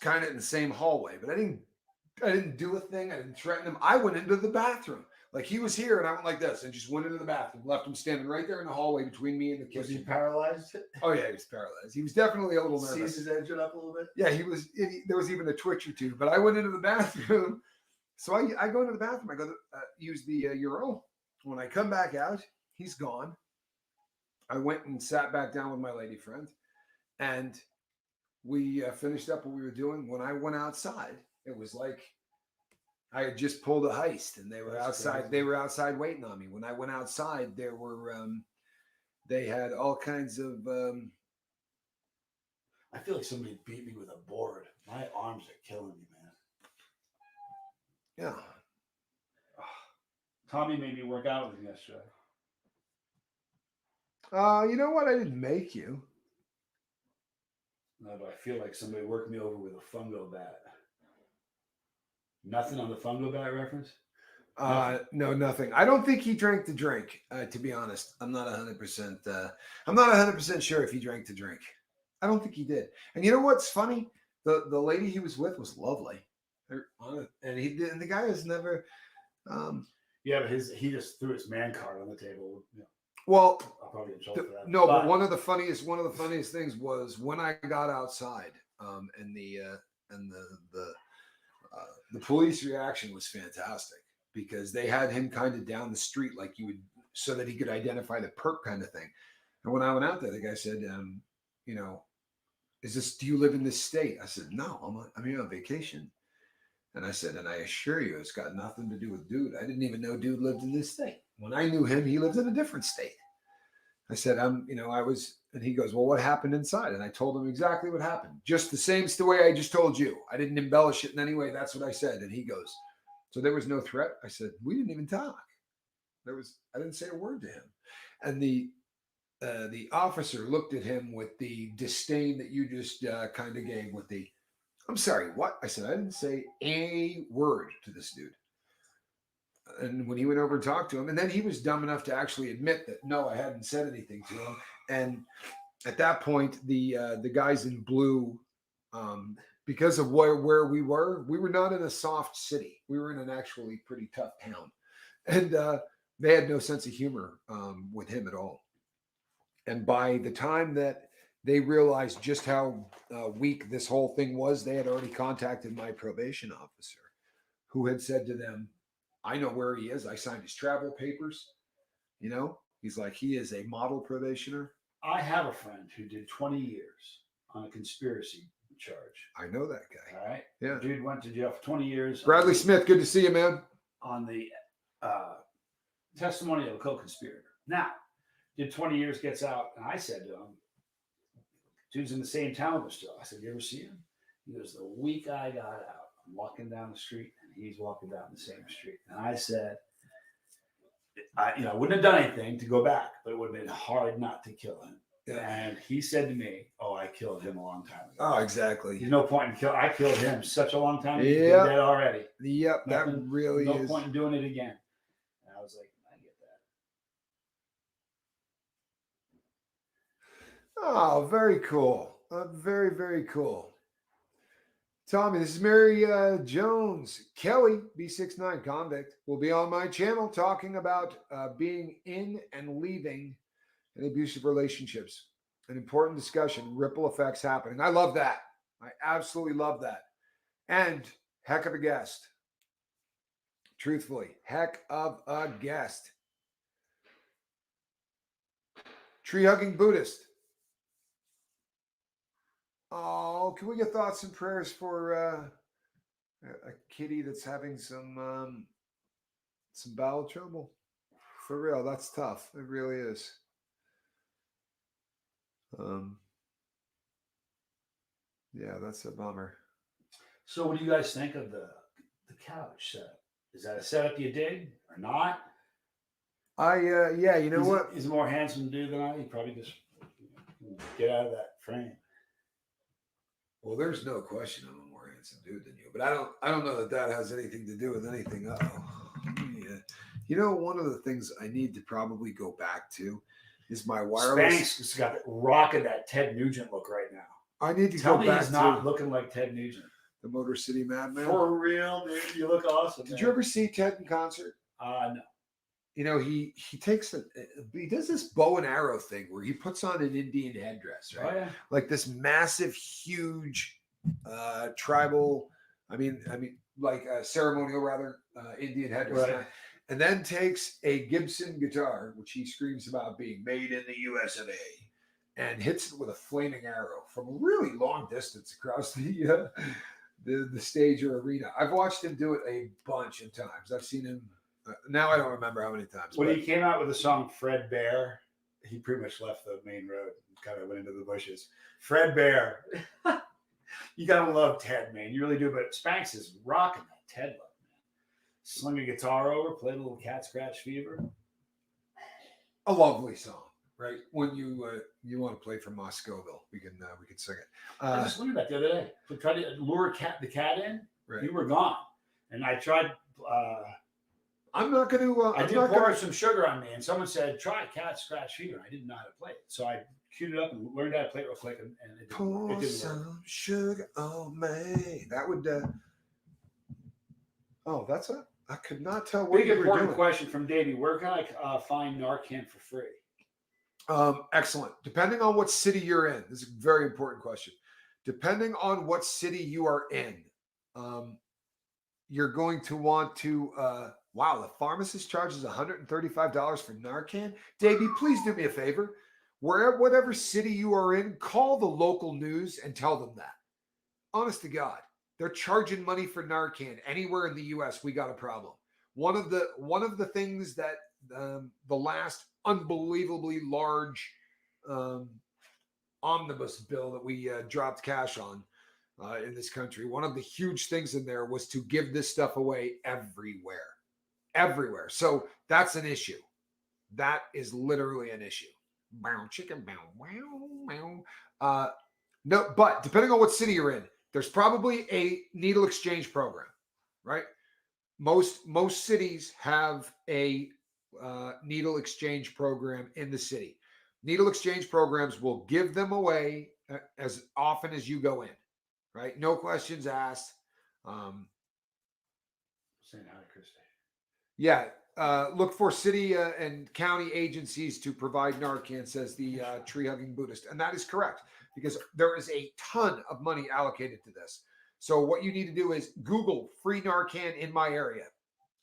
kind of in the same hallway, but I didn't do a thing. I didn't threaten him. I went into the bathroom. Like he was here, and I went like this, and just went into the bathroom, left him standing right there in the hallway between me and the Was he kitchen. paralyzed? Oh yeah, he was paralyzed. He was definitely a little nervous. Seized his engine up a little bit. Yeah, he was. There was even a twitch or two. But I went into the bathroom, so I go into the bathroom. I go to use the urinal. When I come back out, he's gone. I went and sat back down with my lady friend, and we finished up what we were doing. When I went outside, it was like I had just pulled a heist, and they were That's outside. crazy. They were outside waiting on me. When I went outside, there were they had all kinds of. I feel like somebody beat me with a board. My arms are killing me, man. Yeah. Tommy made me work out with him yesterday. You know what? I didn't make you. No, but I feel like somebody worked me over with a fungo bat. Nothing on the fungo bat reference? No, nothing. I don't think he drank the drink. To be honest, I'm not 100%. I'm not 100% sure if he drank the drink. I don't think he did. And you know what's funny? The lady he was with was lovely, and he did. And the guy has never. Yeah, but he just threw his man card on the table. Yeah. Well, I'll probably get in trouble for that. no, but one of the funniest things was when I got outside, and the police reaction was fantastic because they had him kind of down the street like you would, so that he could identify the perp kind of thing. And when I went out there, the guy said, you know, do you live in this state? I said, no, I'm here on vacation. And I said, and I assure you, it's got nothing to do with dude. I didn't even know dude lived in this state. When I knew him, he lived in a different state. I said, and he goes, well, what happened inside? And I told him exactly what happened. Just the same way I just told you. I didn't embellish it in any way. That's what I said. And he goes, so there was no threat? I said, we didn't even talk. I didn't say a word to him. And the officer looked at him with the disdain that you just kind of gave with the, I'm sorry, what? I said, I didn't say a word to this dude. And when he went over and talked to him, and then he was dumb enough to actually admit that, no, I hadn't said anything to him. And at that point, the guys in blue, because of where we were not in a soft city. We were in an actually pretty tough town. And they had no sense of humor with him at all. And by the time that they realized just how weak this whole thing was, they had already contacted my probation officer, who had said to them, I know where he is. I signed his travel papers. You know, he's like, he is a model probationer. I have a friend who did 20 years on a conspiracy charge. I know that guy. All right. Yeah. Dude went to jail for 20 years. Bradley Smith, good to see you, man. On the testimony of a co-conspirator. Now, did 20 years, gets out, and I said to him, dude's in the same town with us still. I said, you ever see him? He goes, the week I got out, I'm walking down the street, and he's walking down the same street. And I said, I wouldn't have done anything to go back, but it would have been hard not to kill him. Yeah. And he said to me, oh, I killed him a long time ago. Oh, exactly. There's no point in I killed him such a long time ago. Yeah. He's dead already. Yep, that really no is. No point in doing it again. And I was like, I get that. Oh, very cool. Very, very cool. Tommy, this is Mary Jones. Kelly, B69 convict, will be on my channel talking about being in and leaving in abusive relationships. An important discussion, ripple effects happening. I love that. I absolutely love that. And heck of a guest. Truthfully, heck of a guest. Tree-hugging Buddhist. Oh, can we get thoughts and prayers for a kitty that's having some bowel trouble? For real, that's tough. It really is. Yeah, that's a bummer. So, what do you guys think of the couch setup? Is that a setup you dig or not? Yeah, you know what? He's a more handsome dude than I. He probably just get out of that frame. Well, there's no question I'm a more handsome dude than you, but I don't know that has anything to do with anything. Yeah. You know, one of the things I need to probably go back to is my wireless. Spanx has got rocking that Ted Nugent look right now. I need to Tell go me back he's not looking like Ted Nugent. The Motor City Madman. For real, dude. You look awesome. Did you ever see Ted in concert? No. You know, he does this bow and arrow thing where he puts on an Indian headdress, right? Oh, yeah. Like this massive, huge tribal, like a ceremonial rather, Indian headdress. Right. And then takes a Gibson guitar, which he screams about being made in the US of A, and hits it with a flaming arrow from a really long distance across the stage or arena. I've watched him do it a bunch of times. I've seen him. Now I don't remember how many times. When he came out with the song Fred Bear, he pretty much left the main road and kind of went into the bushes. Fred Bear. You gotta love Ted, man. You really do. But Spanx is rocking that Ted love, man. Sling a guitar over, play a little Cat Scratch Fever. A lovely song, right? When you want to play from Moscowville, we can sing it. I just learned that the other day. So tried to lure the cat in. Right. You were gone, and I tried. I'm not going to. I did pour some sugar on me, and someone said, "Try Cat Scratch Fever." I didn't know how to play it, so I queued it up and learned how to play it real quick, and it pour didn't some work. sugar on me. That would. That's it. I could not tell what Big you were important doing. question from Davey: where can I find Narcan for free? Excellent. Depending on what city you're in, this is a very important question. Depending on what city you are in, you're going to want to. Wow, the pharmacist charges $135 for Narcan. Davey, please do me a favor. Whatever city you are in, call the local news and tell them that. Honest to God, they're charging money for Narcan anywhere in the U.S. We got a problem. One of the things that the last unbelievably large omnibus bill that we dropped cash on in this country, one of the huge things in there was to give this stuff away everywhere. So that's an issue. That is literally an issue. Bow chicken, bow. No, but depending on what city you're in, there's probably a needle exchange program, right? Most cities have a needle exchange program in the city. Needle exchange programs will give them away as often as you go in, right? No questions asked. Saying hi, Christy. Yeah. Look for city and county agencies to provide Narcan, says the tree hugging Buddhist. And that is correct because there is a ton of money allocated to this. So what you need to do is Google free Narcan in my area.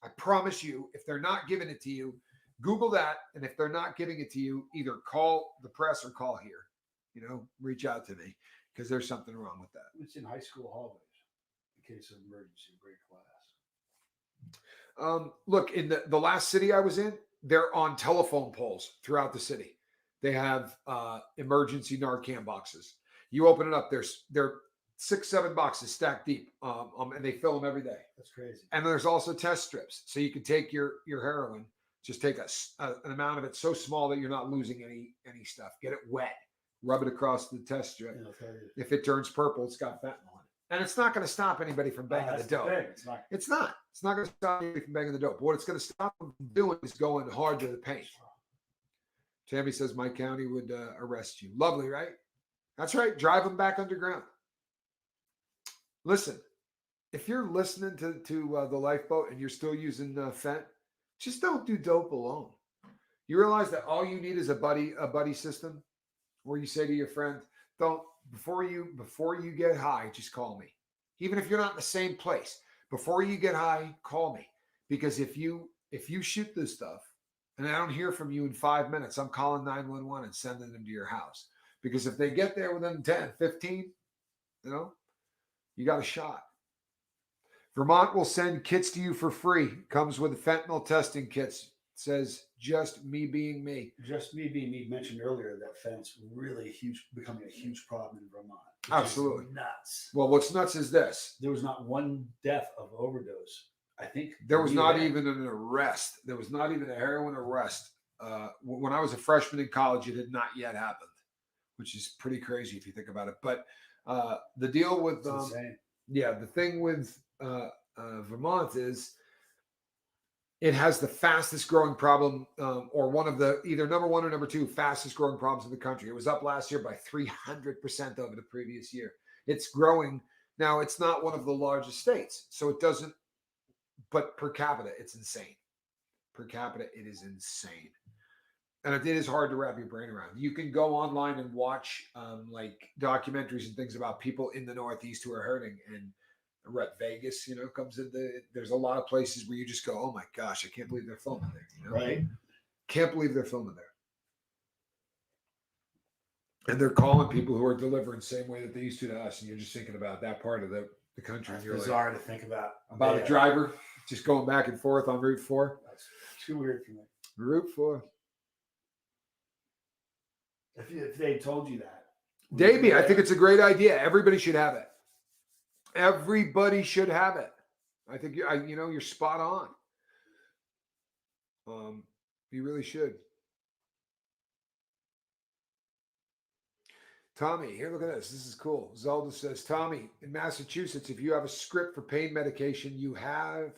I promise you, if they're not giving it to you, Google that. And if they're not giving it to you, either call the press or call here, reach out to me because there's something wrong with that. It's in high school hallways in case of emergency break class. Look, in the last city I was in, they're on telephone poles throughout the city. They have emergency Narcan boxes. You open it up, they're 6-7 boxes stacked deep, and they fill them every day. That's crazy. And there's also test strips, so you can take your heroin, just take an amount of it so small that you're not losing any stuff. Get it wet, rub it across the test strip. Yeah, if it turns purple, it's got fentanyl in it. And it's not going to stop anybody from banging the dope. It's not. It's not going to stop anybody from banging the dope. But what it's going to stop them from doing is going hard to the paint. Tammy says my county would arrest you. Lovely, right? That's right. Drive them back underground. Listen, if you're listening to the Lifeboat and you're still using fent, just don't do dope alone. You realize that all you need is a buddy system where you say to your friend, before you get high, just call me. Even if you're not in the same place, before you get high, call me. Because if you shoot this stuff and I don't hear from you in 5 minutes, I'm calling 911 and sending them to your house. Because if they get there within 10, 15, you got a shot. Vermont will send kits to you for free. Comes with fentanyl testing kits. Says just me being me. Just me being me. Mentioned earlier that fentanyl really becoming a huge problem in Vermont. Absolutely Nuts. Well, what's nuts is this. There was not one death of overdose. I think there was not even an arrest. There was not even a heroin arrest. When I was a freshman in college, it had not yet happened, which is pretty crazy if you think about it. But the deal with the thing with Vermont is it has the fastest growing problem, or one of the either number one or number two fastest growing problems in the country. It was up last year by 300% over the previous year. It's growing. Now, it's not one of the largest states, so it doesn't, but per capita, it's insane. per capita. It is insane. And it is hard to wrap your brain around. You can go online and watch like documentaries and things about people in the Northeast who are hurting. And Vegas, comes in there's a lot of places where you just go, oh my gosh, I can't believe they're filming there. Right. Can't believe they're filming there. And they're calling people who are delivering the same way that they used to us. And you're just thinking about that part of the country. It's and you're bizarre to think about. about a driver just going back and forth on Route 4. That's too weird for me. Route 4. If they told you that. Davey, I think it's a great idea. Everybody should have it. Everybody should have it. I think you're spot on. You really should. Tommy, here, look at this. This is cool. Zelda says, Tommy, in Massachusetts, if you have a script for pain medication, you have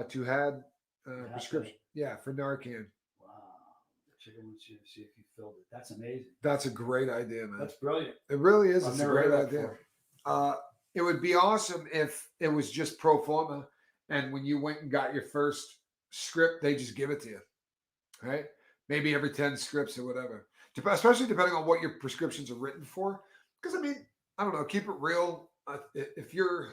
to have prescription. Yeah, for Narcan. Wow. Check it once you see if you filled it. That's amazing. That's a great idea, man. That's brilliant. It really is. I've It's a never great heard that idea. before. It would be awesome if it was just pro forma, and when you went and got your first script, they just give it to you, right? Maybe every 10 scripts or whatever. Especially depending on what your prescriptions are written for. Because I don't know, keep it real. If you're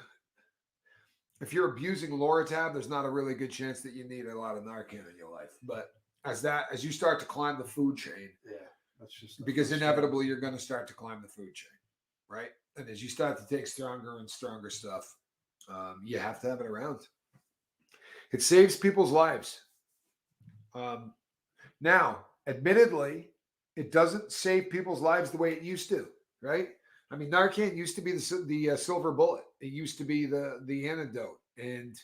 abusing Loratab, there's not a really good chance that you need a lot of Narcan in your life. But as you start to climb the food chain, that's just because inevitably you're going to start to climb the food chain, right? And as you start to take stronger and stronger stuff, you have to have it around. It saves people's lives. Now, admittedly, it doesn't save people's lives the way it used to, right? Narcan used to be the silver bullet. It used to be the antidote. And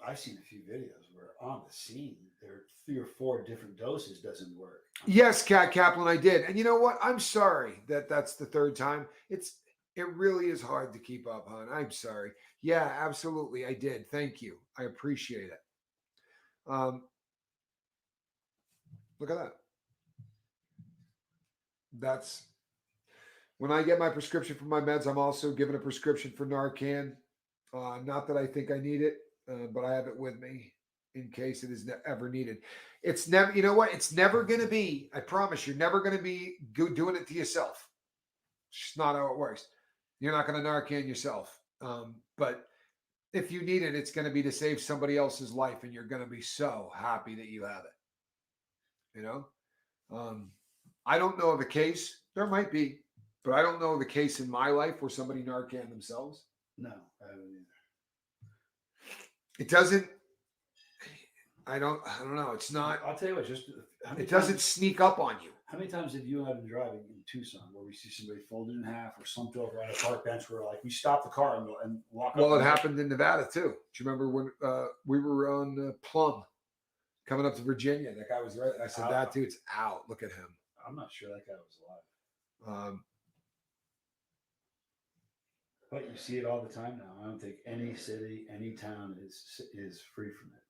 I've seen a few videos where on the scene, there are 3 or 4 different doses doesn't work. Yes, Kat Kaplan, I did. And you know what? I'm sorry that's the third time. It really is hard to keep up on. I'm sorry. Yeah, absolutely. I did. Thank you. I appreciate it. Look at that. That's when I get my prescription for my meds. I'm also given a prescription for Narcan. Not that I think I need it, but I have it with me in case it is ever needed. It's never, you know what? It's never going to be, I promise you're never going to be doing it to yourself. It's just not how it works. You're not going to Narcan yourself. But if you need it, it's going to be to save somebody else's life. And you're going to be so happy that you have it. I don't know of a case. There might be, but I don't know of a case in my life where somebody Narcan themselves. No, I haven't either. It doesn't. I don't know. It's not. I'll tell you what. It doesn't sneak up on you. How many times have you and I been driving in Tucson where we see somebody folded in half or slumped over on a park bench where we stop the car and walk up? Well, it happened in Nevada too. Do you remember when we were on Plum coming up to Virginia? That guy was right. I said, that dude's out. Look at him. I'm not sure that guy was alive. But you see it all the time now. I don't think any city, any town is free from it.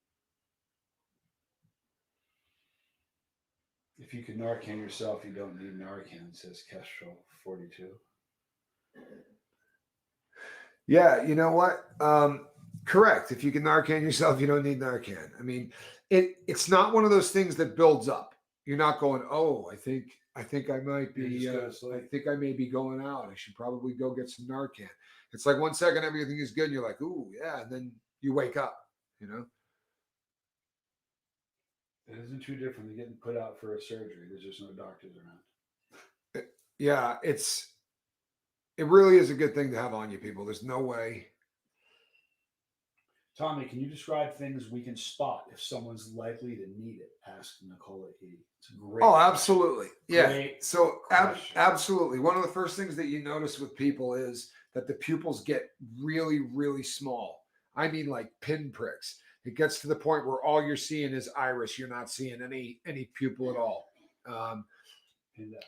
If you can Narcan yourself, you don't need Narcan, says Kestrel 42. Yeah, you know what? Correct. If you can Narcan yourself, you don't need Narcan. It's not one of those things that builds up. You're not going, oh, I think I might be, I think I may be going out. I should probably go get some Narcan. It's like 1 second, everything is good. And you're like, ooh, yeah. And then you wake up, It isn't too different than getting put out for a surgery. There's just no doctors around. Yeah, it really is a good thing to have on you, people. There's no way. Tommy, can you describe things we can spot if someone's likely to need it? Asked Nicola E. It's a great question. Absolutely. Yeah. Great so absolutely. One of the first things that you notice with people is that the pupils get really, really small. I mean, like pinpricks. It gets to the point where all you're seeing is iris. You're not seeing any pupil at all.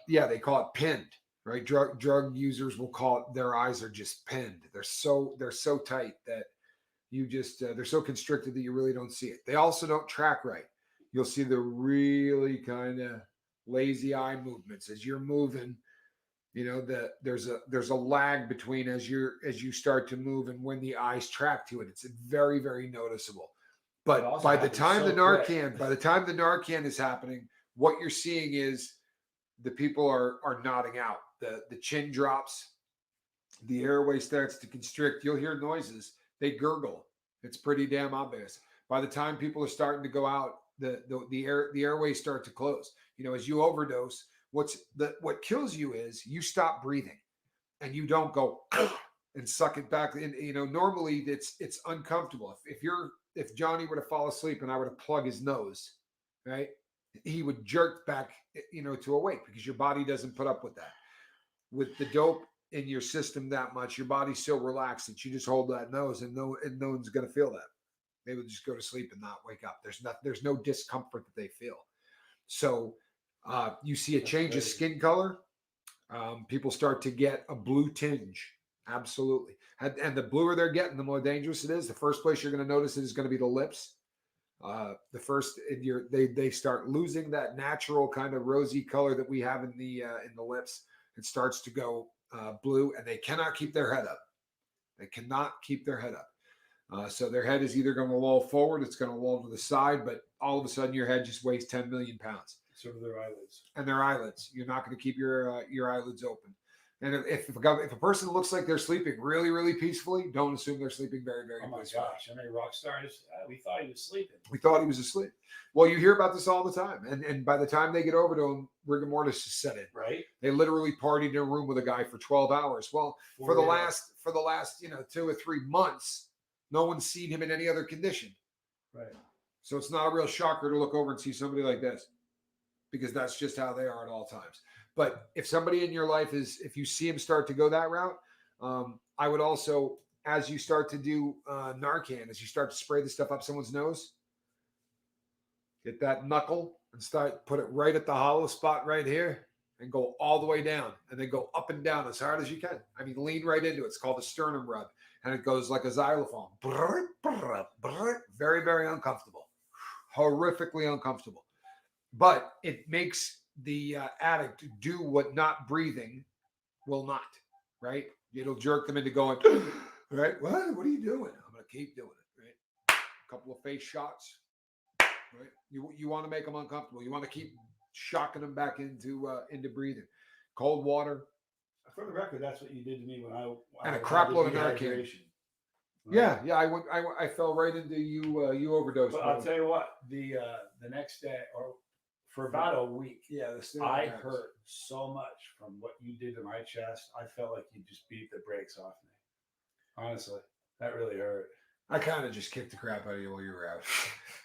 Yeah, they call it pinned, right? Drug users will call it, their eyes are just pinned. They're so tight that you just they're so constricted that you really don't see it. They also don't track right. You'll see the really kind of lazy eye movements as you're moving. You know, there's a lag between as you start to move and when the eyes track to it. It's very, very noticeable. But also by the happens time so the Narcan, by the time the Narcan is happening, what you're seeing is the people are nodding out. The chin drops, the airway starts to constrict. You'll hear noises. They gurgle. It's pretty damn obvious. By the time people are starting to go out, the airways start to close. You know, as you overdose, what kills you is you stop breathing and you don't go and suck it back. And you know, normally it's uncomfortable. If Johnny were to fall asleep and I were to plug his nose, right, he would jerk back, you know, to awake because your body doesn't put up with that. With the dope in your system that much, your body's so relaxed that you just hold that nose and no one's gonna feel that. They would just go to sleep and not wake up. There's no discomfort that they feel. So you see a change of skin color. People start to get a blue tinge. Absolutely. And the bluer they're getting, the more dangerous it is. The first place you're going to notice it is going to be the lips. They start losing that natural kind of rosy color that we have in the lips. It starts to go blue, and they cannot keep their head up. They cannot keep their head up. So their head is either going to loll forward, it's going to loll to the side, but all of a sudden your head just weighs 10 million pounds. So do their eyelids. And their eyelids. You're not going to keep your eyelids open. And if a person looks like they're sleeping really, really peacefully, don't assume they're sleeping very, very peacefully. Oh my gosh, how many rock stars? We thought he was sleeping. We thought he was asleep. Well, you hear about this all the time. And by the time they get over to him, rigor mortis is set in. Right. They literally partied in a room with a guy for 12 hours. Well, for the last 2 or 3 months, no one's seen him in any other condition. Right. So it's not a real shocker to look over and see somebody like this, because that's just how they are at all times. But if somebody in your life if you see him start to go that route, I would also, as you start to do Narcan, as you start to spray the stuff up someone's nose, get that knuckle and put it right at the hollow spot right here and go all the way down, and then go up and down as hard as you can. I mean, lean right into it. It's called a sternum rub, and it goes like a xylophone. Very, very uncomfortable, horrifically uncomfortable. But it makes the addict do what not breathing will not, right? It'll jerk them into going, right? What are you doing? I'm going to keep doing it, right? A couple of face shots, right? You want to make them uncomfortable. You want to keep shocking them back into breathing. Cold water. For the record, that's what you did to me when I and a crap load of Narcan. Right? Yeah. I fell right into you overdosed. But I'll tell you what, the next day or for about a week, I hurt so much from what you did to my chest. I felt like you just beat the brakes off me. Honestly, that really hurt. I kind of just kicked the crap out of you while you were out.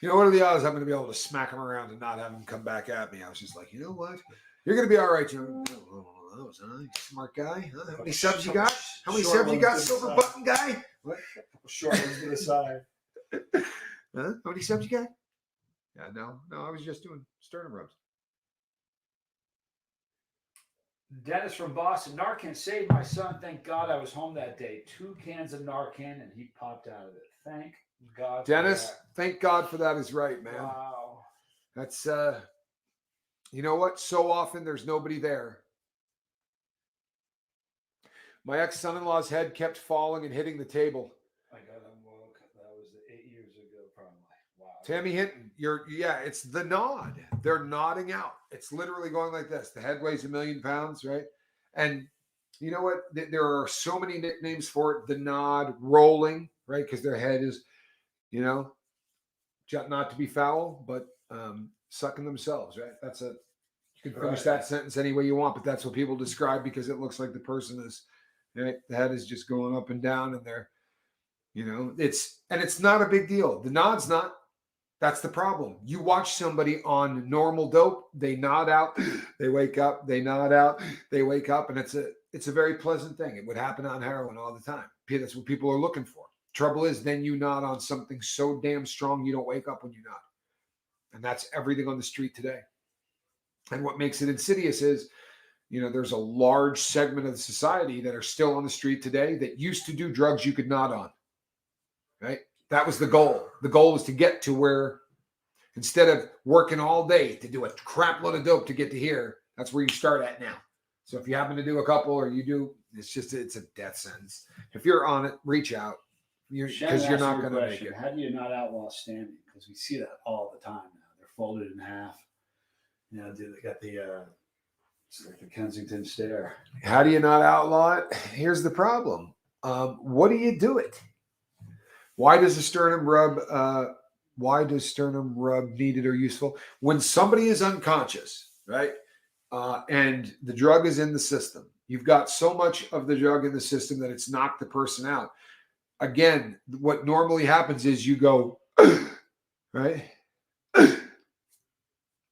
You know, what are the odds I'm going to be able to smack him around and not have him come back at me? I was just like, you know what? You're going to be all right, Joe. Oh, that was a nice, smart guy. Huh? How many subs you got? How many subs you got, silver button guy? What? Short ones to the side. Huh? How many subs you got? Yeah, no, I was just doing sternum rubs. Dennis from Boston. Narcan saved my son. Thank God I was home that day. 2 cans of Narcan and he popped out of it. Thank God. Dennis, thank God for that is right, man. Wow. That's, you know what? So often there's nobody there. My ex-son-in-law's head kept falling and hitting the table. I got him woke. That was 8 years ago, probably. Wow. Tammy Hinton, it's the nod. They're nodding out. It's literally going like this. The head weighs 1 million pounds, right? And you know what? There are so many nicknames for it. The nod, rolling, right? Because their head is, you know, not to be foul, but sucking themselves, right? You can finish that sentence any way you want, but that's what people describe because it looks like the person is, right? The head is just going up and down, and they're, you know, it's not a big deal. The nod's not. That's the problem. You watch somebody on normal dope, they nod out, they wake up, they nod out, they wake up, and it's a very pleasant thing. It would happen on heroin all the time. That's what people are looking for. Trouble is, then you nod on something so damn strong you don't wake up when you nod. And that's everything on the street today. And what makes it insidious is, you know, there's a large segment of the society that are still on the street today that used to do drugs you could nod on, right? That was the goal. The goal was to get to where, instead of working all day to do a crap load of dope to get to here, that's where you start at now. So if you happen to do a couple or you do, it's a death sentence. If you're on it, reach out. Because you're not going to make it. How do you not outlaw standing? Because we see that all the time now. They're folded in half. You know, they got it's like the Kensington stare. How do you not outlaw it? Here's the problem. What do you do it? Why does a sternum rub? Why does sternum rub needed or useful? When somebody is unconscious, right? And the drug is in the system. You've got so much of the drug in the system that it's knocked the person out. Again, what normally happens is you go, right?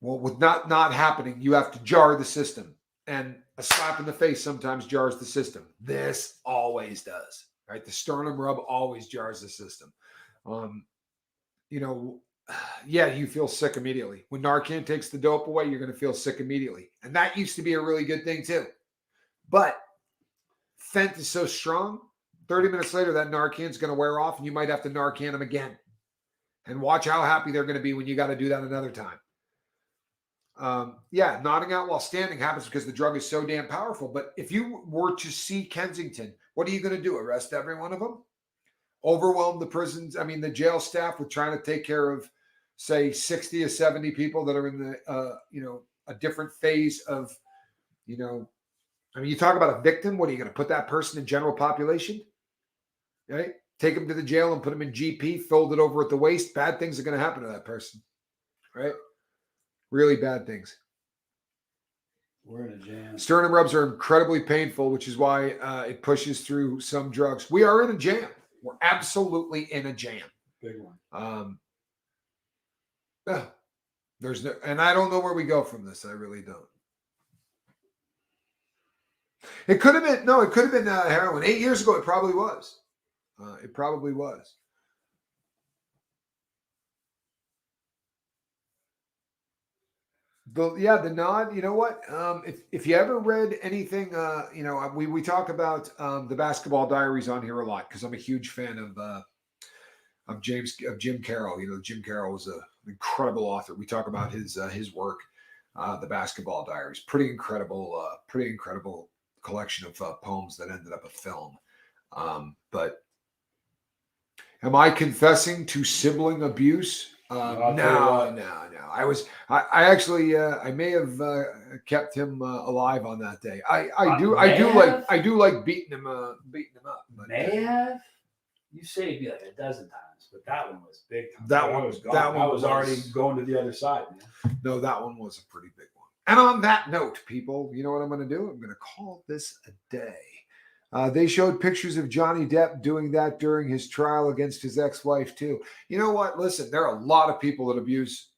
Well, with not happening, you have to jar the system. And a slap in the face sometimes jars the system. This always does, right? The sternum rub always jars the system. You feel sick immediately. When Narcan takes the dope away, you're going to feel sick immediately. And that used to be a really good thing too. But fent is so strong, 30 minutes later, that Narcan is going to wear off and you might have to Narcan them again. And watch how happy they're going to be when you got to do that another time. Nodding out while standing happens because the drug is so damn powerful. But if you were to see Kensington, what are you going to do? Arrest every one of them? Overwhelm the prisons? I mean, the jail staff with trying to take care of, say, 60 or 70 people that are in the, a different phase of, you talk about a victim. What are you going to put that person in general population? Right? Take them to the jail and put them in GP, fold it over at the waist. Bad things are going to happen to that person. Right? Really bad things. We're in a jam. Sternum rubs are incredibly painful, which is why it pushes through some drugs. We are in a jam. We're absolutely in a jam. Big one. There's no, and I don't know where we go from this. I really don't. It could have been heroin. 8 years ago, it probably was. It probably was. The nod, you know what? If you ever read anything, we talk about the Basketball Diaries on here a lot because I'm a huge fan of Jim Carroll. Jim Carroll was an incredible author. We talk about his work, the Basketball Diaries. Pretty incredible collection of poems that ended up a film. But am I confessing to sibling abuse? No. I actually may have kept him alive on that day. I do like beating him up. But, may have. You say it'd be like a dozen times, but that one was big time. That one was already going to the other side, man. No, that one was a pretty big one. And on that note, people, you know what I'm going to do? I'm going to call this a day. They showed pictures of Johnny Depp doing that during his trial against his ex-wife too. You know what? Listen, there are a lot of people that abuse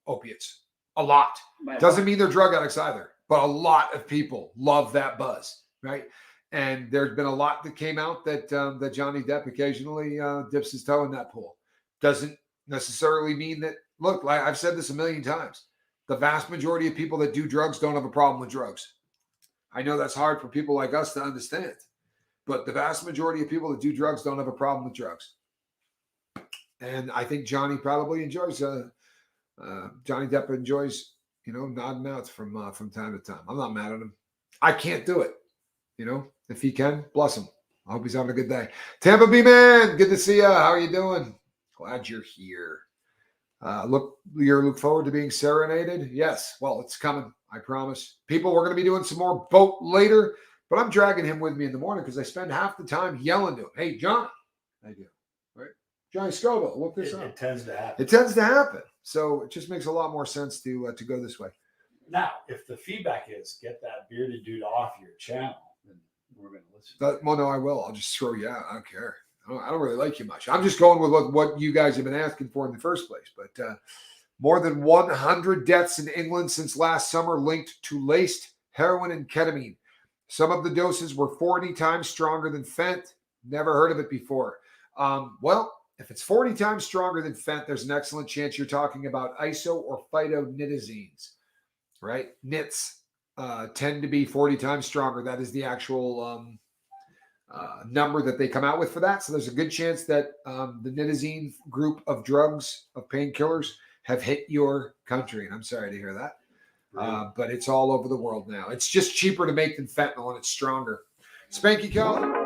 opiates. A lot. Doesn't mean they're drug addicts either, but a lot of people love that buzz, right? And there's been a lot that came out that that Johnny Depp occasionally dips his toe in that pool. Doesn't necessarily mean that. Look, like I've said this a million times. The vast majority of people that do drugs don't have a problem with drugs. I know that's hard for people like us to understand, but the vast majority of people that do drugs don't have a problem with drugs. And I think Johnny probably enjoys, Johnny Depp enjoys, nodding out from time to time. I'm not mad at him. I can't do it. If he can, bless him. I hope he's having a good day. Tampa B man, good to see you. How are you doing? Glad you're here. Look forward to being serenaded. Yes. Well, it's coming. I promise. People, we're going to be doing some more boat later, but I'm dragging him with me in the morning because I spend half the time yelling to him. Hey, John. I do. Right? Johnny Scoville, look this up. It tends to happen. It tends to happen. So it just makes a lot more sense to go this way. Now, if the feedback is get that bearded dude off your channel, then we're going to listen. Well, no, I will. I'll just throw you out. I don't care. I don't really like you much. I'm just going with what you guys have been asking for in the first place. But more than 100 deaths in England since last summer linked to laced heroin and ketamine. Some of the doses were 40 times stronger than fent. Never heard of it before. Well, if it's 40 times stronger than fent, there's an excellent chance you're talking about iso or phytonitazines, right? Nits tend to be 40 times stronger. That is the actual number that they come out with for that. So there's a good chance that the nitazine group of drugs, of painkillers, have hit your country. And I'm sorry to hear that. But it's all over the world now. It's just cheaper to make than fentanyl, and it's stronger. Spanky Co.